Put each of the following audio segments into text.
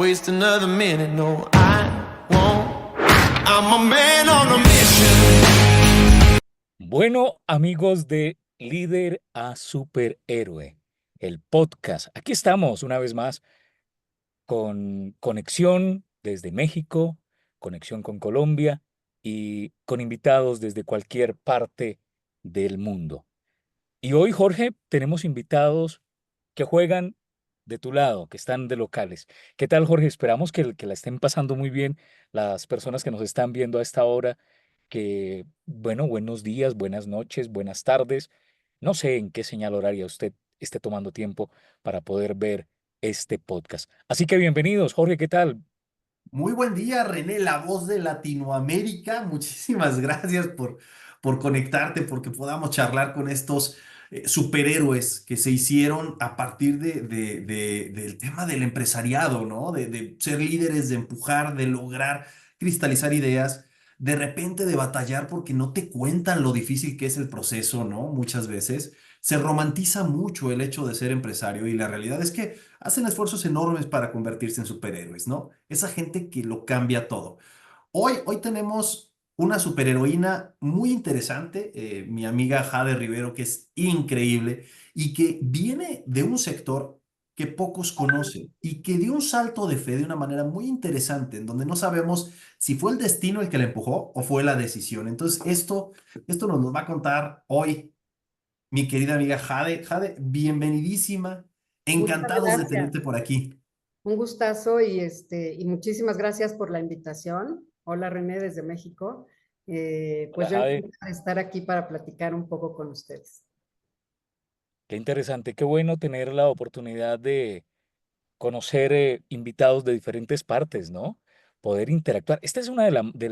waste another minute, no, I won't. I'm a man on a mission. Bueno, amigos de Líder a Superhéroe, el podcast. Aquí estamos una vez más con conexión desde México, conexión con Colombia y con invitados desde cualquier parte del mundo. Y hoy, Jorge, tenemos invitados que juegan de tu lado, que están de locales. ¿Qué tal, Jorge? Esperamos que la estén pasando muy bien las personas que nos están viendo a esta hora. Que, bueno, buenos días, buenas noches, buenas tardes. No sé en qué señal horaria usted esté tomando tiempo para poder ver este podcast. Así que bienvenidos, Jorge, ¿qué tal? Muy buen día, René, la voz de Latinoamérica. Muchísimas gracias por conectarte, porque podamos charlar con estos superhéroes que se hicieron a partir del tema del empresariado, ¿no? De ser líderes, de empujar, de lograr cristalizar ideas, de repente de batallar porque no te cuentan lo difícil que es el proceso, ¿no? Muchas veces se romantiza mucho el hecho de ser empresario y la realidad es que hacen esfuerzos enormes para convertirse en superhéroes, ¿no? Esa gente que lo cambia todo. Hoy tenemos una superheroína muy interesante, mi amiga Jade Rivero, que es increíble y que viene de un sector que pocos conocen y que dio un salto de fe de una manera muy interesante, en donde no sabemos si fue el destino el que la empujó o fue la decisión. Entonces, esto nos lo va a contar hoy mi querida amiga Jade. Jade, bienvenidísima. Muchas Encantados de gracias. tenerte por aquí. Un gustazo y muchísimas gracias por la invitación. Hola René desde México. Hola, Pues yo Jade. encantada de estar aquí para platicar un poco con ustedes. Qué interesante, qué bueno tener la oportunidad de conocer invitados de diferentes partes, ¿no? Poder interactuar. Esta es una de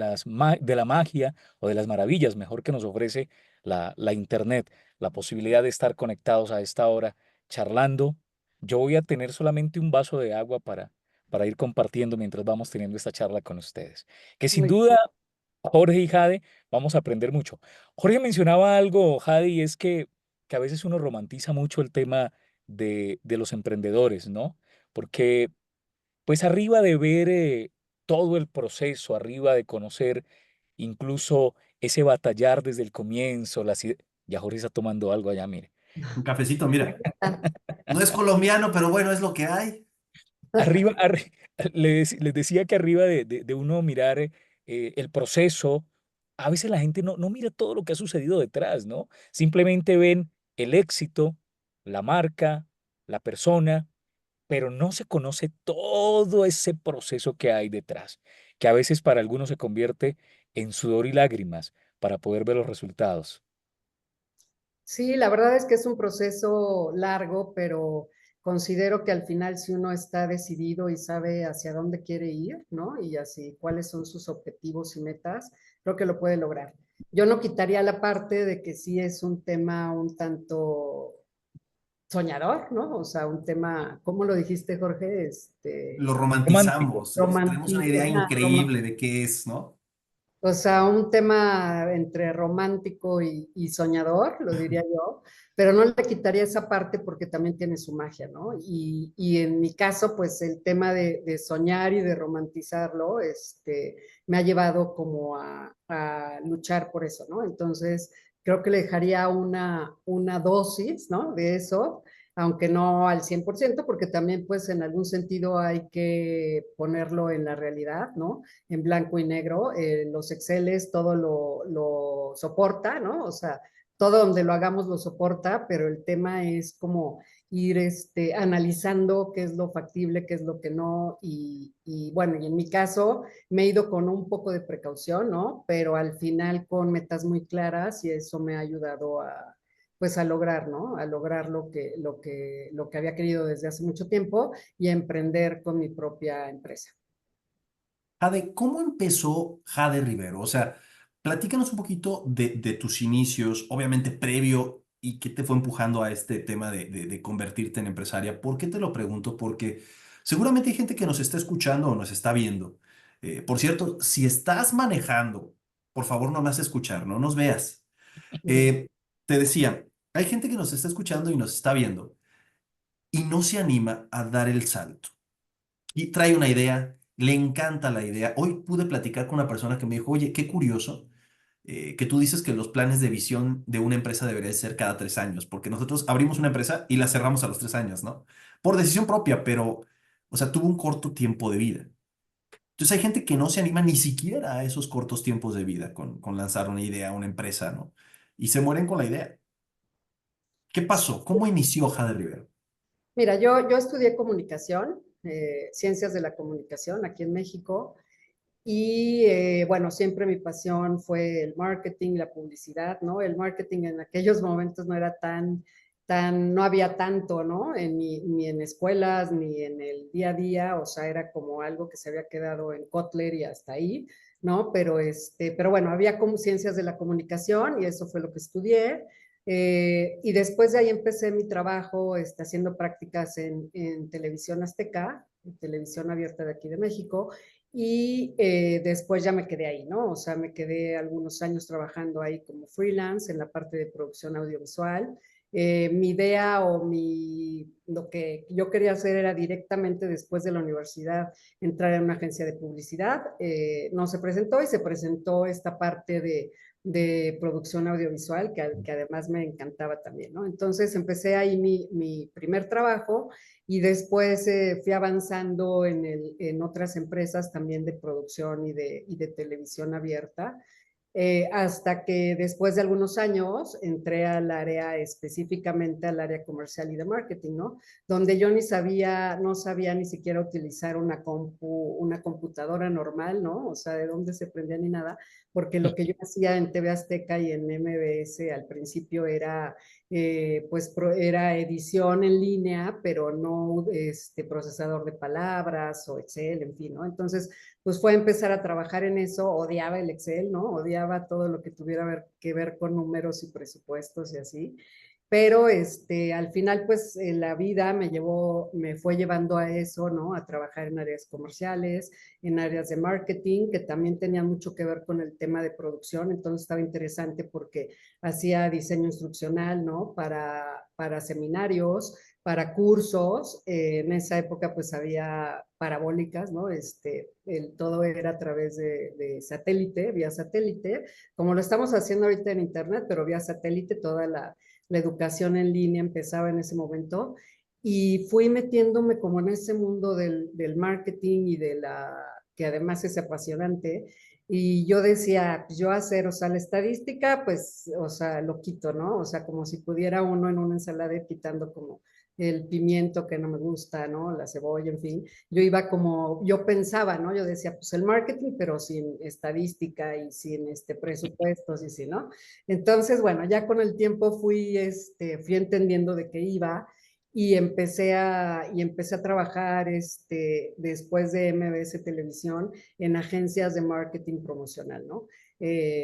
la magia o de las maravillas, mejor que nos ofrece la Internet, la posibilidad de estar conectados a esta hora, charlando. Yo voy a tener solamente un vaso de agua para ir compartiendo mientras vamos teniendo esta charla con ustedes. Que sin Muy duda, Jorge y Jade, vamos a aprender mucho. Jorge mencionaba algo, Jade, y es que a veces uno romantiza mucho el tema de los emprendedores, ¿no? Porque pues arriba de ver todo el proceso, arriba de conocer incluso ese batallar desde el comienzo, ya Jorge está tomando algo allá, mire. Un cafecito, mira. bien. No es colombiano, pero bueno, es lo que hay. Arriba, les decía que arriba de uno mirar el proceso, a veces la gente no mira todo lo que ha sucedido detrás, ¿no? Simplemente ven el éxito, la marca, la persona, pero no se conoce todo ese proceso que hay detrás, que a veces para algunos se convierte en sudor y lágrimas para poder ver los resultados. Sí, la verdad es que es un proceso largo, pero considero que al final si uno está decidido y sabe hacia dónde quiere ir, ¿no? Y así cuáles son sus objetivos y metas, creo que lo puede lograr. Yo no quitaría la parte de que sí es un tema un tanto soñador, ¿no? O sea, un tema, ¿cómo lo dijiste, Jorge? Lo Romántico. romantizamos. Tenemos una Romántico, idea ajá, increíble de qué es, ¿no? o sea, un tema entre romántico y soñador, lo diría yo, pero no le quitaría esa parte porque también tiene su magia, ¿no? Y en mi caso, pues el tema de soñar y de romantizarlo, me ha llevado como a luchar por eso, ¿no? Entonces, creo que le dejaría una dosis, ¿no? De eso, aunque no al 100%, porque también, pues, en algún sentido hay que ponerlo en la realidad, ¿no? En blanco y negro, los Exceles todo lo soporta, ¿no? O sea, todo donde lo hagamos lo soporta, pero el tema es como ir analizando qué es lo factible, qué es lo que no, y bueno, y en mi caso me he ido con un poco de precaución, ¿no? Pero al final con metas muy claras y eso me ha ayudado a, pues a lograr, ¿no? A lograr lo que había querido desde hace mucho tiempo y a emprender con mi propia empresa. Jade, ¿cómo empezó Jade Rivero? O sea, platícanos un poquito de tus inicios, obviamente previo, y qué te fue empujando a este tema de convertirte en empresaria. ¿Por qué te lo pregunto? Porque seguramente hay gente que nos está escuchando o nos está viendo. Por cierto, si estás manejando, por favor no me hagas escuchar, no nos veas. Eh, Te decía, hay gente que nos está escuchando y nos está viendo y no se anima a dar el salto. y trae una idea, le encanta la idea. Hoy pude platicar con una persona que me dijo, oye, qué curioso que tú dices que los planes de visión de una empresa deberían ser cada 3 años, porque nosotros abrimos una empresa y la cerramos a los 3 años, ¿no? Por decisión propia, pero, o sea, tuvo un corto tiempo de vida. Entonces hay gente que no se anima ni siquiera a esos cortos tiempos de vida con lanzar una idea, una empresa, ¿no? Y se mueren con la idea. ¿Qué pasó? ¿Cómo inició Jade Rivero? Mira, yo estudié comunicación, ciencias de la comunicación aquí en México. Y bueno, siempre mi pasión fue el marketing, la publicidad, ¿no? El marketing en aquellos momentos no era no había tanto, ¿no? Ni en escuelas, ni en el día a día, o sea, era como algo que se había quedado en Kotler y hasta ahí, ¿no? Pero bueno, había como ciencias de la comunicación y eso fue lo que estudié. Y después de ahí empecé mi trabajo haciendo prácticas en Televisión Azteca, en televisión abierta de aquí de México, y después ya me quedé ahí, ¿no? O sea, me quedé algunos años trabajando ahí como freelance en la parte de producción audiovisual. Mi idea lo que yo quería hacer era directamente después de la universidad entrar en una agencia de publicidad. No se presentó y se presentó esta parte de producción audiovisual que además me encantaba también, ¿no? Entonces empecé ahí mi primer trabajo y después fui avanzando en otras empresas también de producción y de televisión abierta, hasta que después de algunos años entré al área, específicamente al área comercial y de marketing, ¿no? Donde yo no sabía ni siquiera utilizar una computadora normal, ¿no? O sea, de dónde se prendía ni nada, porque lo que yo hacía en TV Azteca y en MBS al principio era era edición en línea, pero no procesador de palabras o Excel, en fin, ¿no? Entonces, pues fue empezar a trabajar en eso, odiaba el Excel, ¿no? Odiaba todo lo que tuviera que ver con números y presupuestos y así. Pero al final, pues la vida me fue llevando a eso, ¿no? A trabajar en áreas comerciales, en áreas de marketing, que también tenían mucho que ver con el tema de producción. Entonces estaba interesante porque hacía diseño instruccional, ¿no? Para seminarios, para cursos. En esa época, pues había parabólicas, ¿no? Todo era a través de satélite, vía satélite, como lo estamos haciendo ahorita en Internet, pero vía satélite, toda la educación en línea empezaba en ese momento y fui metiéndome como en ese mundo del marketing y que además es apasionante. Y yo decía, pues yo hacer, o sea, la estadística, pues, o sea, lo quito, ¿no? O sea, como si pudiera uno en una ensalada ir quitando como el pimiento que no me gusta, ¿no? La cebolla, en fin. Yo pensaba, ¿no? Yo decía, pues el marketing, pero sin estadística y sin presupuestos y sin, ¿no? Entonces, bueno, ya con el tiempo fui entendiendo de qué iba y empecé a trabajar después de MBS Televisión en agencias de marketing promocional, ¿no?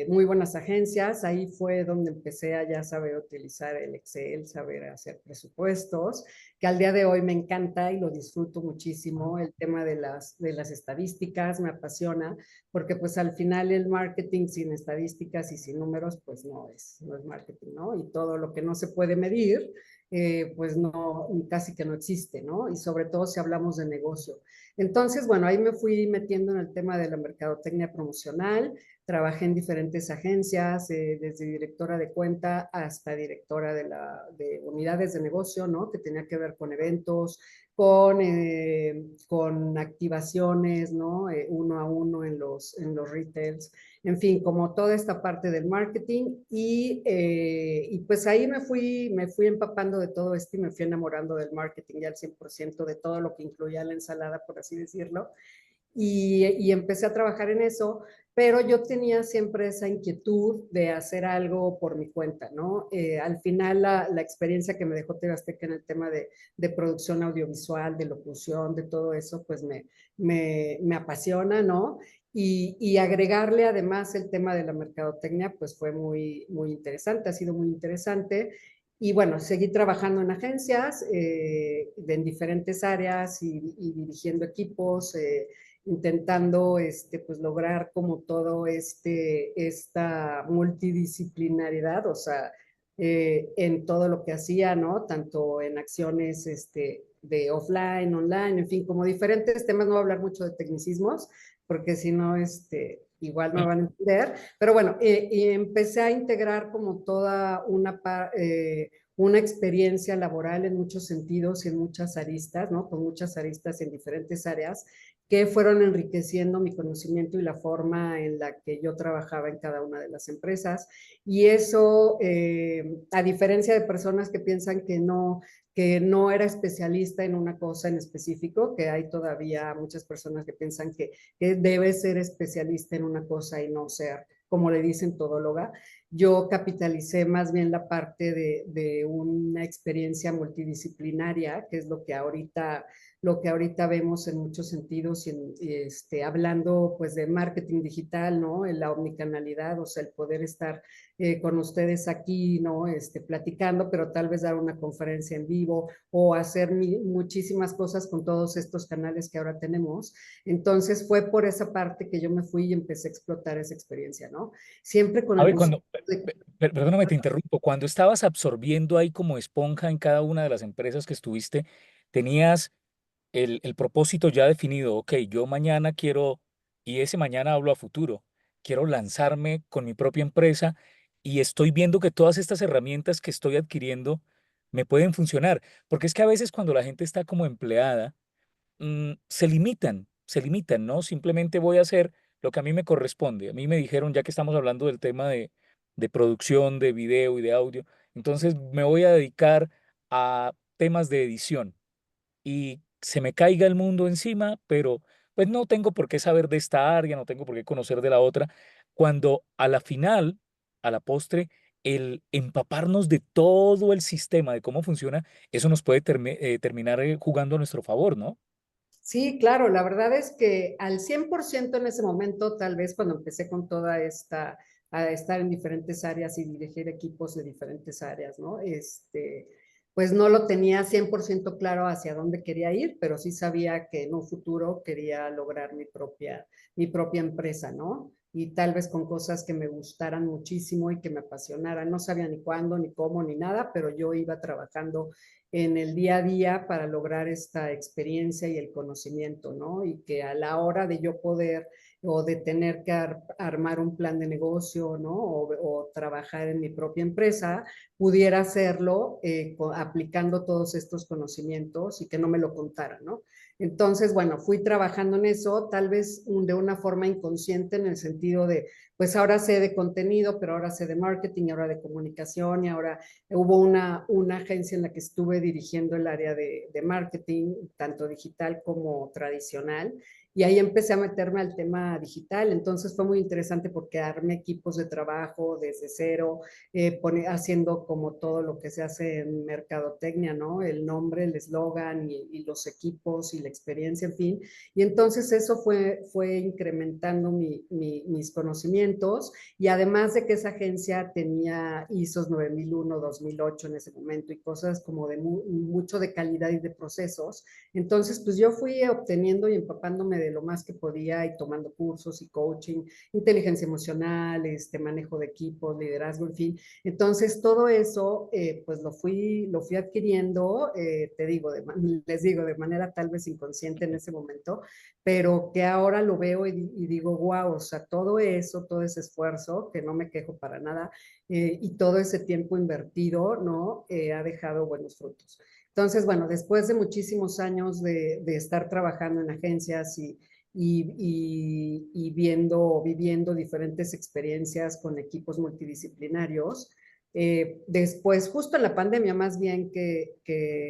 Muy buenas agencias, ahí fue donde empecé a ya saber utilizar el Excel, saber hacer presupuestos, que al día de hoy me encanta y lo disfruto muchísimo, el tema de las estadísticas me apasiona, porque pues al final el marketing sin estadísticas y sin números pues no es marketing, ¿no? Y todo lo que no se puede medir, pues no, casi que no existe, ¿no? Y sobre todo si hablamos de negocio. Entonces, bueno, ahí me fui metiendo en el tema de la mercadotecnia promocional, trabajé en diferentes agencias, desde directora de cuenta hasta directora de unidades de negocio, ¿no? Que tenía que ver con eventos, con activaciones, ¿no? Uno a uno en los retails, en fin, como toda esta parte del marketing y pues ahí me fui empapando de todo esto y me fui enamorando del marketing ya al 100% de todo lo que incluía la ensalada, por así decirlo. Y empecé a trabajar en eso, pero yo tenía siempre esa inquietud de hacer algo por mi cuenta, ¿no? Al final la experiencia que me dejó TV Azteca en el tema de producción audiovisual, de locución, de todo eso, pues me apasiona, ¿no? Y agregarle además el tema de la mercadotecnia, pues fue muy interesante, ha sido muy interesante. Y bueno, seguí trabajando en agencias, en diferentes áreas y dirigiendo equipos, intentando pues lograr como todo esta multidisciplinaridad, o sea, en todo lo que hacía, ¿no? Tanto en acciones de offline, online, en fin, como diferentes temas. No voy a hablar mucho de tecnicismos, porque si no, igual no Mm. van a entender. Pero bueno, y empecé a integrar como toda una experiencia laboral en muchos sentidos y en muchas aristas, ¿no? Con muchas aristas en diferentes áreas que fueron enriqueciendo mi conocimiento y la forma en la que yo trabajaba en cada una de las empresas. Y eso, a diferencia de personas que piensan que no era especialista en una cosa en específico, que hay todavía muchas personas que piensan que debe ser especialista en una cosa y no ser, como le dicen, todóloga. Yo capitalicé más bien la parte de una experiencia multidisciplinaria, que es lo que ahorita vemos en muchos sentidos, hablando pues de marketing digital, ¿no? En la omnicanalidad, o sea, el poder estar con ustedes aquí, ¿no? Platicando, pero tal vez dar una conferencia en vivo o hacer muchísimas cosas con todos estos canales que ahora tenemos. Entonces fue por esa parte que yo me fui y empecé a explotar esa experiencia, ¿no? Siempre con A el ver, gusto de... perdóname, te interrumpo, cuando estabas absorbiendo ahí como esponja en cada una de las empresas que estuviste, tenías el propósito ya definido, ok, yo mañana quiero, y ese mañana hablo a futuro, quiero lanzarme con mi propia empresa y estoy viendo que todas estas herramientas que estoy adquiriendo me pueden funcionar, porque es que a veces cuando la gente está como empleada, se limitan, ¿no? Simplemente voy a hacer lo que a mí me corresponde. A mí me dijeron, ya que estamos hablando del tema de producción, de video y de audio, entonces me voy a dedicar a temas de edición y se me caiga el mundo encima, pero pues no tengo por qué saber de esta área, no tengo por qué conocer de la otra, cuando a la final, a la postre, el empaparnos de todo el sistema, de cómo funciona, eso nos puede terminar jugando a nuestro favor, ¿no? Sí, claro, la verdad es que al 100% en ese momento, tal vez cuando empecé con toda a estar en diferentes áreas y dirigir equipos de diferentes áreas, ¿no? Pues no lo tenía 100% claro hacia dónde quería ir, pero sí sabía que en un futuro quería lograr mi propia empresa, ¿no? Y tal vez con cosas que me gustaran muchísimo y que me apasionaran. No sabía ni cuándo, ni cómo, ni nada, pero yo iba trabajando en el día a día para lograr esta experiencia y el conocimiento, ¿no? Y que a la hora de yo poder o de tener que armar un plan de negocio, ¿no? O trabajar en mi propia empresa, pudiera hacerlo aplicando todos estos conocimientos y que no me lo contaran, ¿no? Entonces, bueno, fui trabajando en eso, tal vez de una forma inconsciente en el sentido de, pues ahora sé de contenido, pero ahora sé de marketing, ahora de comunicación y ahora hubo una agencia en la que estuve dirigiendo el área de marketing, tanto digital como tradicional, y ahí empecé a meterme al tema digital. Entonces fue muy interesante porque armé equipos de trabajo desde cero, haciendo como todo lo que se hace en mercadotecnia, ¿no? El nombre, el eslogan y los equipos y la experiencia, en fin. Y entonces eso fue incrementando mis conocimientos, y además de que esa agencia tenía ISOs 9001, 2008 en ese momento y cosas como de mucho de calidad y de procesos, entonces pues yo fui obteniendo y empapándome de lo más que podía y tomando cursos y coaching, inteligencia emocional, manejo de equipos, liderazgo, en fin. Entonces todo eso pues lo fui adquiriendo, te digo, les digo, de manera tal vez inconsciente en ese momento, pero que ahora lo veo y digo, wow, o sea, todo eso, todo ese esfuerzo, que no me quejo para nada, y todo ese tiempo invertido, ¿no? Ha dejado buenos frutos. Entonces, bueno, después de muchísimos años de estar trabajando en agencias viviendo diferentes experiencias con equipos multidisciplinarios, después, justo en la pandemia, más bien que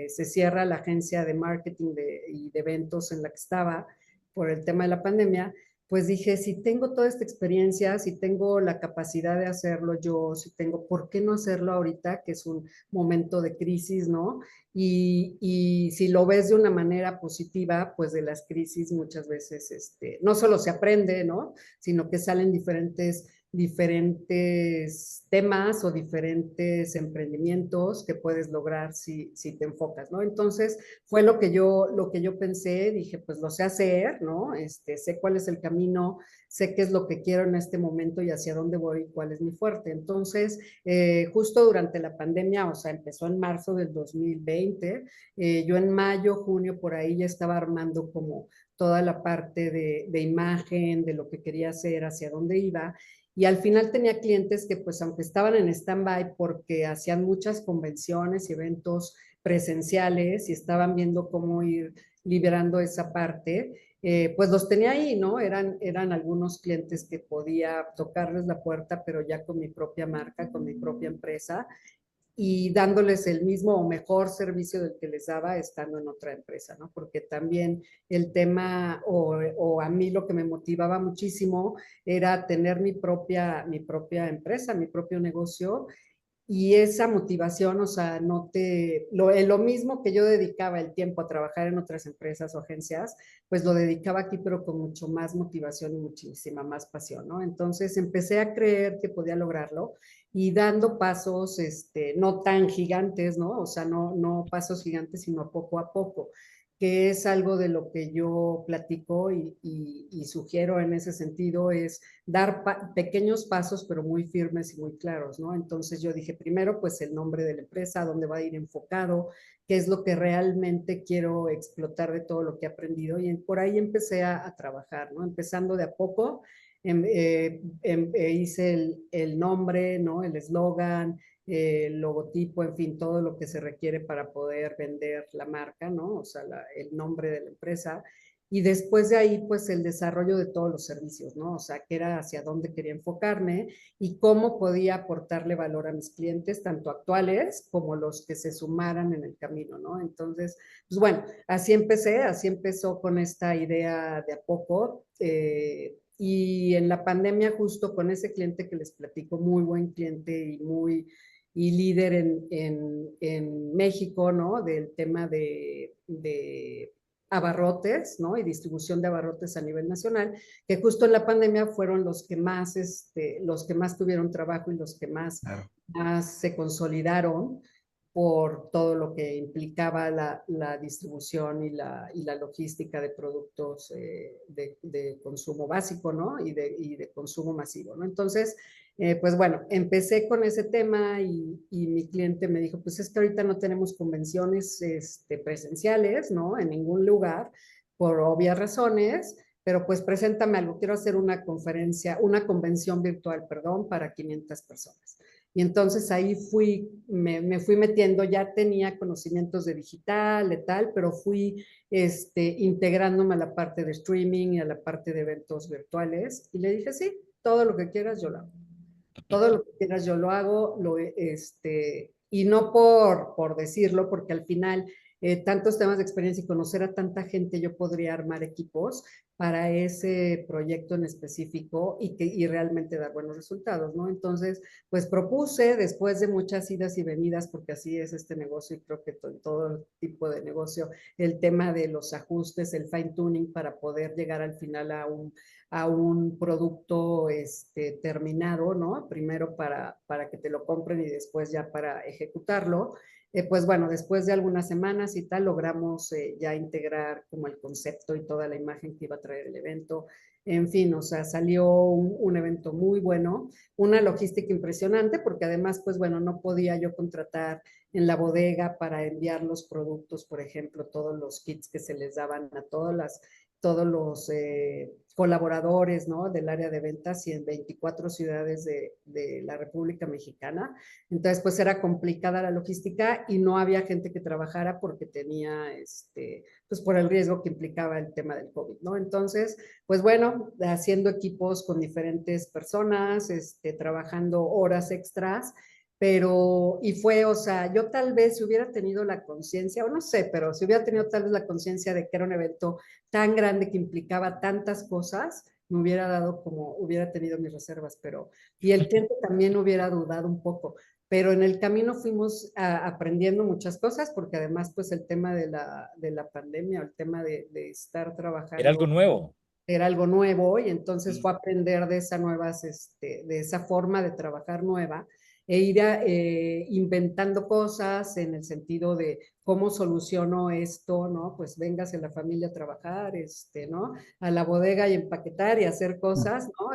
se cierra la agencia de marketing y de eventos en la que estaba por el tema de la pandemia, pues dije, si tengo toda esta experiencia, si tengo la capacidad de hacerlo yo, si tengo, ¿por qué no hacerlo ahorita, que es un momento de crisis, ¿no? Y si lo ves de una manera positiva, pues de las crisis muchas veces, no solo se aprende, ¿no? Sino que salen diferentes diferentes temas o diferentes emprendimientos que puedes lograr si te enfocas, ¿no? Entonces, fue lo que yo pensé, dije, pues lo sé hacer, ¿no? Sé cuál es el camino, sé qué es lo que quiero en este momento y hacia dónde voy, cuál es mi fuerte. Entonces, justo durante la pandemia, o sea, empezó en marzo del 2020, yo en mayo, junio, por ahí ya estaba armando como toda la parte de imagen, de lo que quería hacer, hacia dónde iba. Y al final tenía clientes que pues aunque estaban en stand-by porque hacían muchas convenciones y eventos presenciales y estaban viendo cómo ir liberando esa parte, pues los tenía ahí, ¿no? Eran algunos clientes que podía tocarles la puerta, pero ya con mi propia marca, con mi propia empresa y dándoles el mismo o mejor servicio del que les daba estando en otra empresa, ¿no? Porque también el tema o a mí lo que me motivaba muchísimo era tener mi propia empresa, mi propio negocio y esa motivación, o sea, lo mismo que yo dedicaba el tiempo a trabajar en otras empresas o agencias, pues lo dedicaba aquí, pero con mucho más motivación y muchísima más pasión, ¿no? Entonces empecé a creer que podía lograrlo y dando pasos, no tan gigantes, ¿no? O sea, no pasos gigantes, sino poco a poco, que es algo de lo que yo platico y sugiero en ese sentido, es dar pequeños pasos, pero muy firmes y muy claros, ¿no? Entonces yo dije, primero, pues el nombre de la empresa, dónde va a ir enfocado, qué es lo que realmente quiero explotar de todo lo que he aprendido y por ahí empecé a trabajar, ¿no? Empezando de a poco, hice el nombre, ¿no? El eslogan, el logotipo, en fin, todo lo que se requiere para poder vender la marca, ¿no? O sea, el nombre de la empresa. Y después de ahí, pues el desarrollo de todos los servicios, ¿no? O sea, qué era hacia dónde quería enfocarme y cómo podía aportarle valor a mis clientes, tanto actuales como los que se sumaran en el camino, ¿no? Entonces, pues bueno, así empezó con esta idea de a poco. Y en la pandemia, justo con ese cliente que les platico, muy buen cliente y líder en México, ¿no? Del tema de abarrotes, ¿no? Y distribución de abarrotes a nivel nacional, que justo en la pandemia fueron los que más tuvieron trabajo y los que Claro. más se consolidaron por todo lo que implicaba la distribución y la logística de productos de consumo básico, ¿no? Y de consumo masivo, ¿no? Entonces, pues bueno, empecé con ese tema y mi cliente me dijo, pues es que ahorita no tenemos convenciones presenciales, ¿no? En ningún lugar, por obvias razones, pero pues preséntame algo, quiero hacer una convención virtual, perdón, para 500 personas. Y entonces ahí me fui metiendo, ya tenía conocimientos de digital, de tal, pero fui integrándome a la parte de streaming y a la parte de eventos virtuales. Y le dije, sí, todo lo que quieras yo lo hago. Todo lo que quieras yo lo hago, y no por decirlo, porque al final tantos temas de experiencia y conocer a tanta gente, yo podría armar equipos para ese proyecto en específico y realmente dar buenos resultados, ¿no? Entonces, pues propuse, después de muchas idas y venidas, porque así es este negocio y creo que todo tipo de negocio, el tema de los ajustes, el fine tuning para poder llegar al final a un producto terminado, ¿no? Primero para que te lo compren y después ya para ejecutarlo. Pues bueno, después de algunas semanas y tal, logramos ya integrar como el concepto y toda la imagen que iba a traer el evento. En fin, o sea, salió un evento muy bueno, una logística impresionante, porque además, pues bueno, no podía yo contratar en la bodega para enviar los productos, por ejemplo, todos los kits que se les daban a todos los colaboradores, ¿no? Del área de ventas y en 24 ciudades de la República Mexicana. Entonces, pues era complicada la logística y no había gente que trabajara porque tenía, pues por el riesgo que implicaba el tema del COVID, ¿no? Entonces, pues bueno, haciendo equipos con diferentes personas, trabajando horas extras, y fue, o sea, yo tal vez si hubiera tenido la conciencia, o no sé, pero si hubiera tenido tal vez la conciencia de que era un evento tan grande que implicaba tantas cosas, me hubiera dado como, hubiera tenido mis reservas, y el cliente también hubiera dudado un poco, pero en el camino fuimos aprendiendo muchas cosas, porque además, pues el tema de la pandemia, el tema de estar Era algo trabajando nuevo. era algo nuevo y entonces fue aprender de esa nuevas, de esa forma de trabajar nueva e ir inventando cosas en el sentido de cómo soluciono esto, ¿no? Pues véngase la familia a trabajar, ¿no? A la bodega y empaquetar y hacer cosas, ¿no?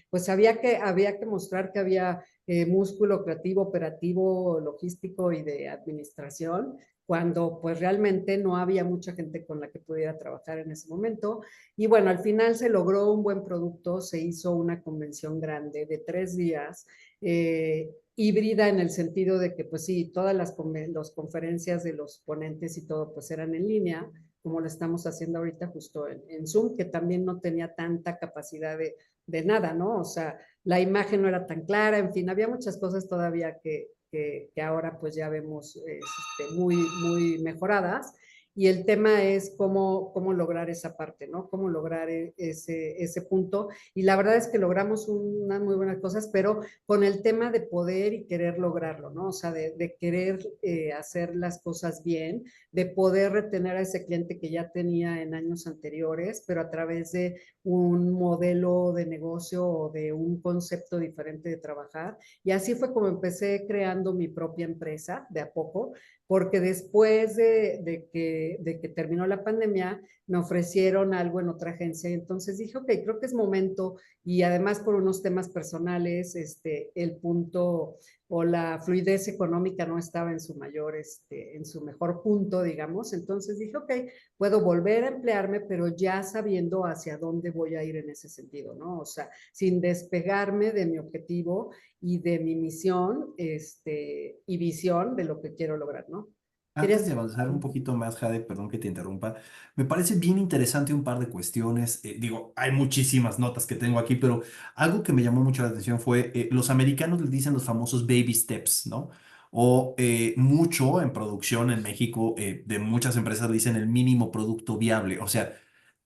Pues había que mostrar que había músculo creativo, operativo, logístico y de administración, cuando pues realmente no había mucha gente con la que pudiera trabajar en ese momento. Y bueno, al final se logró un buen producto, se hizo una convención grande de 3 días, híbrida en el sentido de que pues sí, todas las conferencias de los ponentes y todo pues eran en línea, como lo estamos haciendo ahorita justo en Zoom, que también no tenía tanta capacidad de nada, ¿no? O sea, la imagen no era tan clara, en fin, había muchas cosas todavía que ahora pues ya vemos muy, muy mejoradas. Y el tema es cómo lograr esa parte, ¿no? Cómo lograr ese punto. Y la verdad es que logramos unas muy buenas cosas, pero con el tema de poder y querer lograrlo, ¿no? O sea, de querer hacer las cosas bien, de poder retener a ese cliente que ya tenía en años anteriores, pero a través de un modelo de negocio o de un concepto diferente de trabajar. Y así fue como empecé creando mi propia empresa de a poco, porque después de que terminó la pandemia, me ofrecieron algo en otra agencia y entonces dije, ok, creo que es momento y además por unos temas personales, el punto o la fluidez económica no estaba en su mayor, en su mejor punto, digamos. Entonces dije, ok, puedo volver a emplearme, pero ya sabiendo hacia dónde voy a ir en ese sentido, ¿no? O sea, sin despegarme de mi objetivo y de mi misión, y visión de lo que quiero lograr, ¿no? Antes de avanzar un poquito más, Jade, perdón que te interrumpa, me parece bien interesante un par de cuestiones. Digo, hay muchísimas notas que tengo aquí, pero algo que me llamó mucho la atención fue, los americanos les dicen los famosos baby steps, ¿no? O mucho en producción en México, de muchas empresas le dicen el mínimo producto viable. O sea,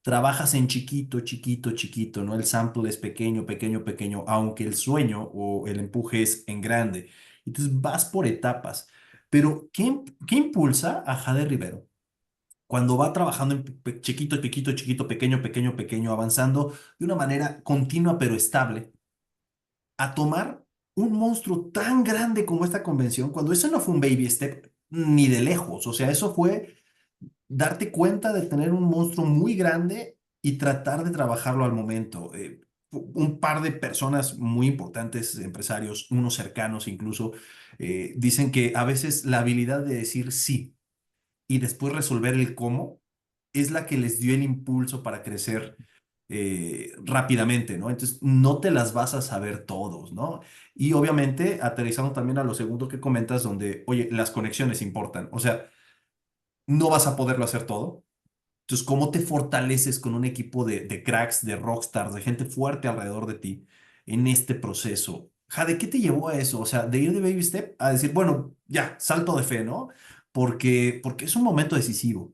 trabajas en chiquito, chiquito, chiquito, ¿no? El sample es pequeño, pequeño, pequeño, aunque el sueño o el empuje es en grande. Entonces vas por etapas. Pero, ¿qué impulsa a Jade Rivero cuando va trabajando en chiquito, chiquito, chiquito, pequeño, pequeño, pequeño, avanzando de una manera continua pero estable, a tomar un monstruo tan grande como esta convención, cuando eso no fue un baby step ni de lejos? O sea, eso fue darte cuenta de tener un monstruo muy grande y tratar de trabajarlo al momento. Un par de personas muy importantes, empresarios, unos cercanos incluso, dicen que a veces la habilidad de decir sí y después resolver el cómo es la que les dio el impulso para crecer rápidamente, ¿no? Entonces, no te las vas a saber todos, ¿no? Y obviamente, aterrizando también a lo segundo que comentas, donde, oye, las conexiones importan. O sea, no vas a poderlo hacer todo. Entonces, ¿cómo te fortaleces con un equipo de cracks, de rockstars, de gente fuerte alrededor de ti en este proceso? Jade, ¿qué te llevó a eso? O sea, de ir de baby step a decir, bueno, ya, salto de fe, ¿no? Porque es un momento decisivo.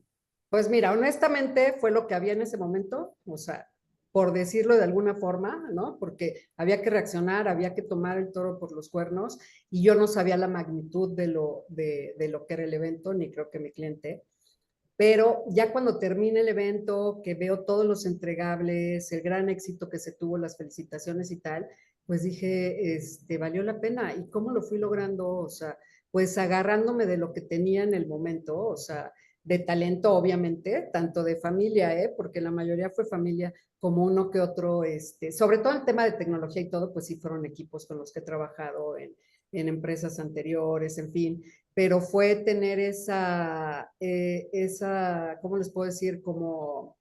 Pues mira, honestamente fue lo que había en ese momento, o sea, por decirlo de alguna forma, ¿no? Porque había que reaccionar, había que tomar el toro por los cuernos y yo no sabía la magnitud de lo que era el evento, ni creo que mi cliente. Pero ya cuando termine el evento, que veo todos los entregables, el gran éxito que se tuvo, las felicitaciones y tal, pues dije, valió la pena. ¿Y cómo lo fui logrando? O sea, pues agarrándome de lo que tenía en el momento, o sea, de talento, obviamente, tanto de familia, porque la mayoría fue familia, como uno que otro, sobre todo el tema de tecnología y todo, pues sí fueron equipos con los que he trabajado en empresas anteriores, en fin, pero fue tener ¿cómo les puedo decir? Como,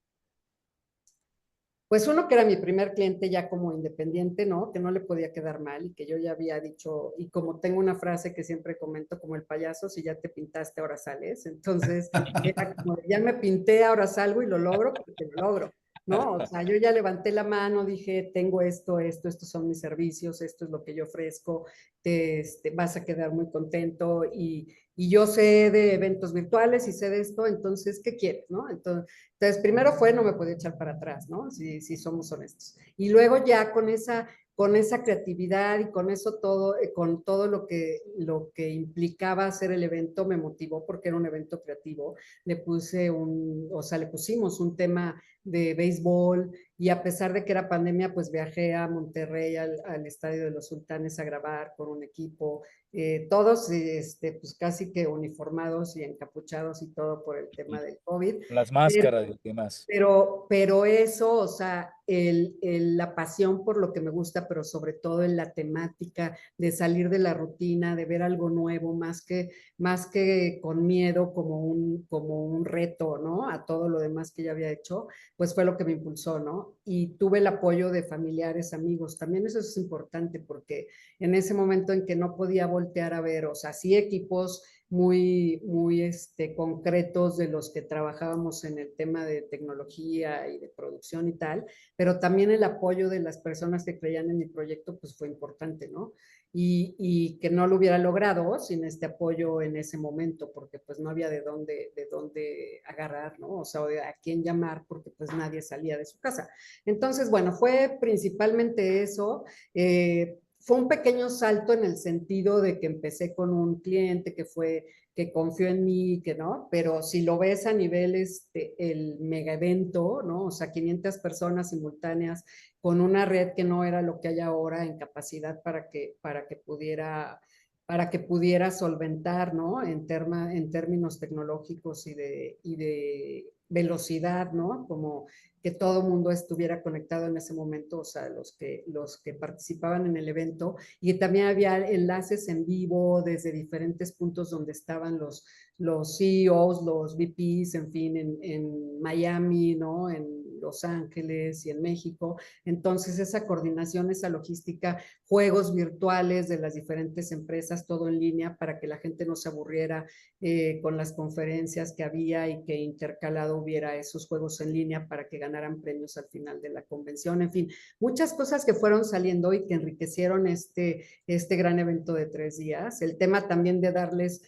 pues uno que era mi primer cliente ya como independiente, ¿no? Que no le podía quedar mal y que yo ya había dicho, y como tengo una frase que siempre comento como el payaso, si ya te pintaste, ahora sales. Entonces, era como, ya me pinté, ahora salgo y lo logro porque lo logro. ¿No? O sea, yo ya levanté la mano, dije, tengo estos son mis servicios, esto es lo que yo ofrezco, vas a quedar muy contento y yo sé de eventos virtuales y sé de esto, entonces, ¿qué quieres? ¿No? Entonces, primero fue, no me podía echar para atrás, ¿no? Si somos honestos. Y luego ya con esa creatividad y con eso todo, con todo lo que implicaba hacer el evento, me motivó porque era un evento creativo. Le pusimos un tema de béisbol, y a pesar de que era pandemia, pues viajé a Monterrey, al Estadio de los Sultanes a grabar con un equipo, todos pues casi que uniformados y encapuchados y todo por el tema Y del COVID. las Pero máscaras y demás. pero eso, o sea, la pasión por lo que me gusta, pero sobre todo en la temática de salir de la rutina, de ver algo nuevo, más que con miedo, como un reto, ¿no? A todo lo demás que ya había hecho, pues fue lo que me impulsó, ¿no? Y tuve el apoyo de familiares, amigos. También eso es importante porque en ese momento en que no podía voltear a ver, o sea, sí equipos muy concretos de los que trabajábamos en el tema de tecnología y de producción y tal, pero también el apoyo de las personas que creían en mi proyecto, pues fue importante, ¿no? Y que no lo hubiera logrado sin este apoyo en ese momento, porque pues no había de dónde agarrar, ¿no? O sea, a quién llamar, porque pues nadie salía de su casa. Entonces, bueno, fue principalmente eso. Fue un pequeño salto en el sentido de que empecé con un cliente que confió en mí, que no, pero si lo ves a nivel el mega evento, ¿no? O sea, 500 personas simultáneas con una red que no era lo que hay ahora en capacidad para que pudiera solventar, ¿no? En términos tecnológicos y de velocidad, ¿no? Como que todo el mundo estuviera conectado en ese momento, o sea, los que participaban en el evento, y también había enlaces en vivo desde diferentes puntos donde estaban los CEOs, los VPs, en fin, en Miami, ¿no? En Los Ángeles y en México. Entonces, esa coordinación, esa logística, juegos virtuales de las diferentes empresas, todo en línea para que la gente no se aburriera con las conferencias que había y que intercalado hubiera esos juegos en línea para que ganaran premios al final de la convención. En fin, muchas cosas que fueron saliendo y que enriquecieron este gran evento de 3 días. El tema también de darles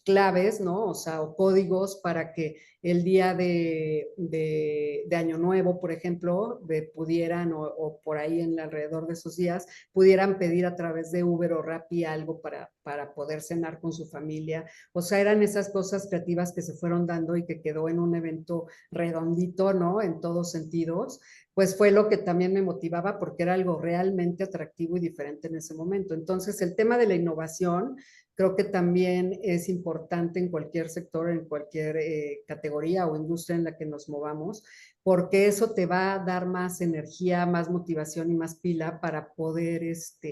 claves, ¿no? O sea, o códigos para que el día de Año Nuevo, por ejemplo, pudieran, o por ahí en alrededor de esos días, pudieran pedir a través de Uber o Rappi algo para poder cenar con su familia. O sea, eran esas cosas creativas que se fueron dando y que quedó en un evento redondito, ¿no? En todos sentidos, pues fue lo que también me motivaba porque era algo realmente atractivo y diferente en ese momento. Entonces, el tema de la innovación creo que también es importante en cualquier sector, en cualquier categoría o industria en la que nos movamos, porque eso te va a dar más energía, más motivación y más pila para poder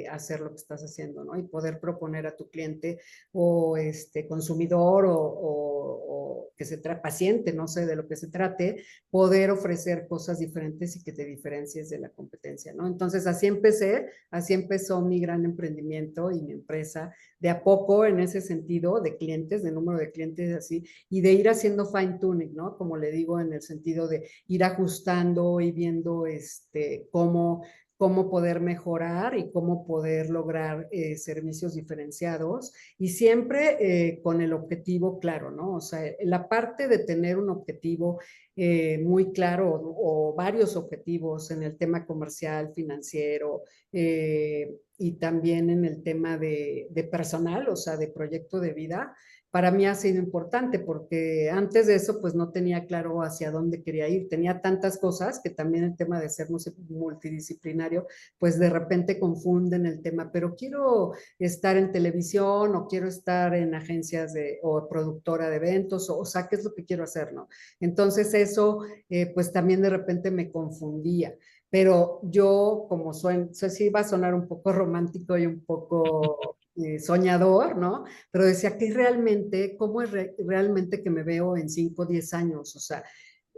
hacer lo que estás haciendo, ¿no? Y poder proponer a tu cliente o consumidor o que se trate, paciente, no sé de lo que se trate, poder ofrecer cosas diferentes y que te diferencies de la competencia, ¿no? Entonces así empezó mi gran emprendimiento y mi empresa, de a poco en ese sentido, de clientes, de número de clientes así, y de ir haciendo fine tuning, ¿no? Como le digo, en el sentido de ir ajustando y viendo cómo poder mejorar y cómo poder lograr servicios diferenciados y siempre con el objetivo claro, ¿no? O sea, la parte de tener un objetivo muy claro o varios objetivos en el tema comercial, financiero y también en el tema de personal, o sea, de proyecto de vida, para mí ha sido importante porque antes de eso pues no tenía claro hacia dónde quería ir. Tenía tantas cosas que también el tema de ser multidisciplinario pues de repente confunden el tema, pero quiero estar en televisión o quiero estar en agencias o productora de eventos, o sea, ¿qué es lo que quiero hacer, no? Entonces eso pues también de repente me confundía. Pero yo, como sí va a sonar un poco romántico y un poco soñador, ¿no? Pero decía que realmente, ¿cómo es realmente que me veo en 5 o 10 años? O sea,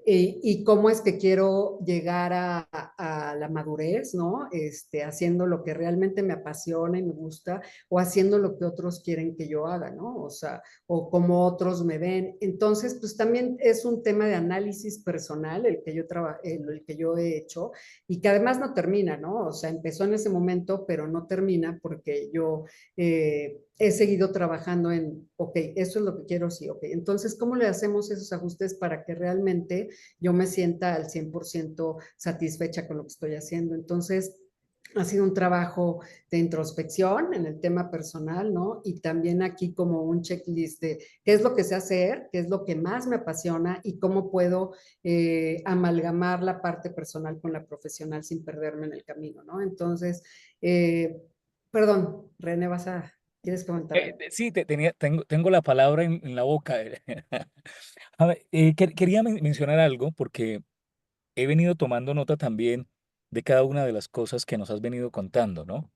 y cómo es que quiero llegar a la madurez, ¿no? Haciendo lo que realmente me apasiona y me gusta, o haciendo lo que otros quieren que yo haga, ¿no? O sea, o como otros me ven. Entonces, pues también es un tema de análisis personal el que yo he hecho y que además no termina, ¿no? O sea, empezó en ese momento, pero no termina porque yo he seguido trabajando ok, eso es lo que quiero, sí, ok. Entonces, ¿cómo le hacemos esos ajustes para que realmente yo me sienta al 100% satisfecha con lo que estoy haciendo? Entonces, Ha sido un trabajo de introspección en el tema personal, ¿no? Y también aquí como un checklist de qué es lo que sé hacer, qué es lo que más me apasiona y cómo puedo amalgamar la parte personal con la profesional sin perderme en el camino, ¿no? Entonces, eh, perdón, René, ¿quieres comentar algo? Sí, tengo la palabra en la boca. A ver, quería mencionar algo porque he venido tomando nota también de cada una de las cosas que nos has venido contando, ¿no?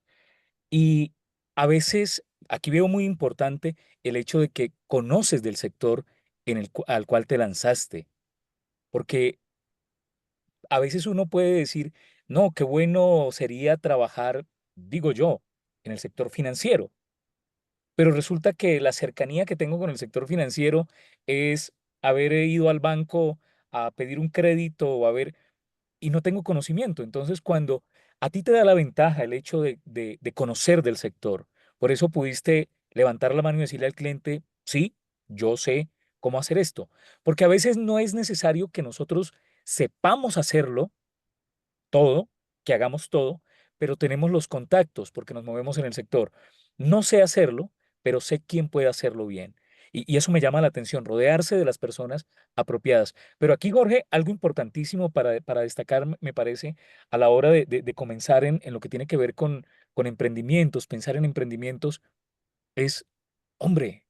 Y a veces aquí veo muy importante el hecho de que conoces del sector al cual te lanzaste, porque a veces uno puede decir, no, qué bueno sería trabajar, digo yo, en el sector financiero, pero resulta que la cercanía que tengo con el sector financiero es haber ido al banco a pedir un crédito o haber y no tengo conocimiento. Entonces, cuando a ti te da la ventaja el hecho de conocer del sector, por eso pudiste levantar la mano y decirle al cliente, sí, yo sé cómo hacer esto, porque a veces no es necesario que nosotros sepamos hacerlo todo, que hagamos todo, pero tenemos los contactos porque nos movemos en el sector. No sé hacerlo, pero sé quién puede hacerlo bien. Y eso me llama la atención, rodearse de las personas apropiadas. Pero aquí, Jorge, algo importantísimo para destacar, me parece, a la hora de comenzar en lo que tiene que ver con emprendimientos, pensar en emprendimientos, es, hombre,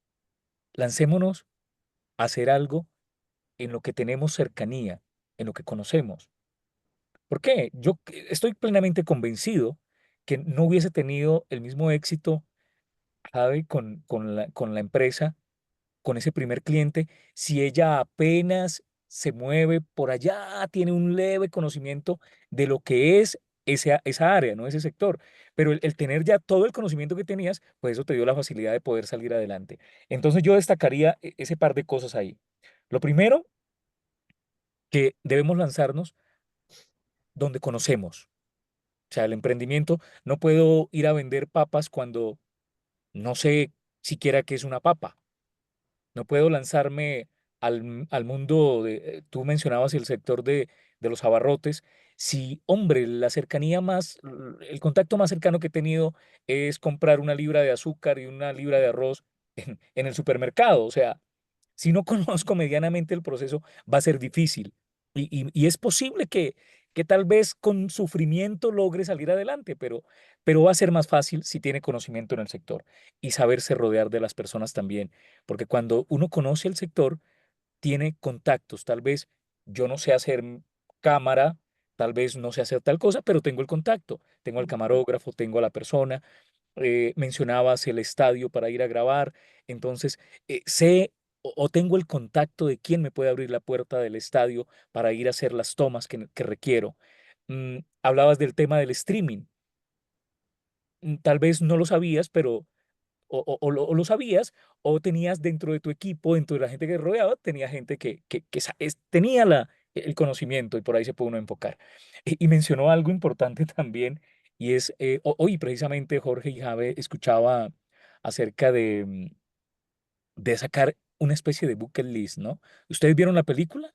lancémonos a hacer algo en lo que tenemos cercanía, en lo que conocemos. ¿Por qué? Estoy plenamente convencido que no hubiese tenido el mismo éxito, Jade, con la empresa, con ese primer cliente, si ella apenas se mueve por allá, tiene un leve conocimiento de lo que es esa área, ¿no? Ese sector. Pero el tener ya todo el conocimiento que tenías, pues eso te dio la facilidad de poder salir adelante. Entonces yo destacaría ese par de cosas ahí. Lo primero, que debemos lanzarnos donde conocemos. O sea, el emprendimiento, no puedo ir a vender papas cuando no sé siquiera qué es una papa. No puedo lanzarme al mundo tú mencionabas el sector de los abarrotes. Si, hombre, la cercanía más, el contacto más cercano que he tenido es comprar una libra de azúcar y una libra de arroz en el supermercado. O sea, si no conozco medianamente el proceso, va a ser difícil. Y es posible que tal vez con sufrimiento logre salir adelante, pero va a ser más fácil si tiene conocimiento en el sector y saberse rodear de las personas también. Porque cuando uno conoce el sector, tiene contactos. Tal vez yo no sé hacer cámara, tal vez no sé hacer tal cosa, pero tengo el contacto. Tengo al camarógrafo, tengo a la persona, mencionabas el estadio para ir a grabar, entonces sé o tengo el contacto de quién me puede abrir la puerta del estadio para ir a hacer las tomas que requiero. Hablabas del tema del streaming. Tal vez no lo sabías, pero o lo sabías, o tenías dentro de tu equipo, dentro de la gente que te rodeaba, tenía gente que tenía el conocimiento y por ahí se puede uno enfocar. Y mencionó algo importante también, y es, hoy precisamente Jorge y Jave escuchaba acerca de sacar una especie de bucket list, ¿no? ¿Ustedes vieron la película?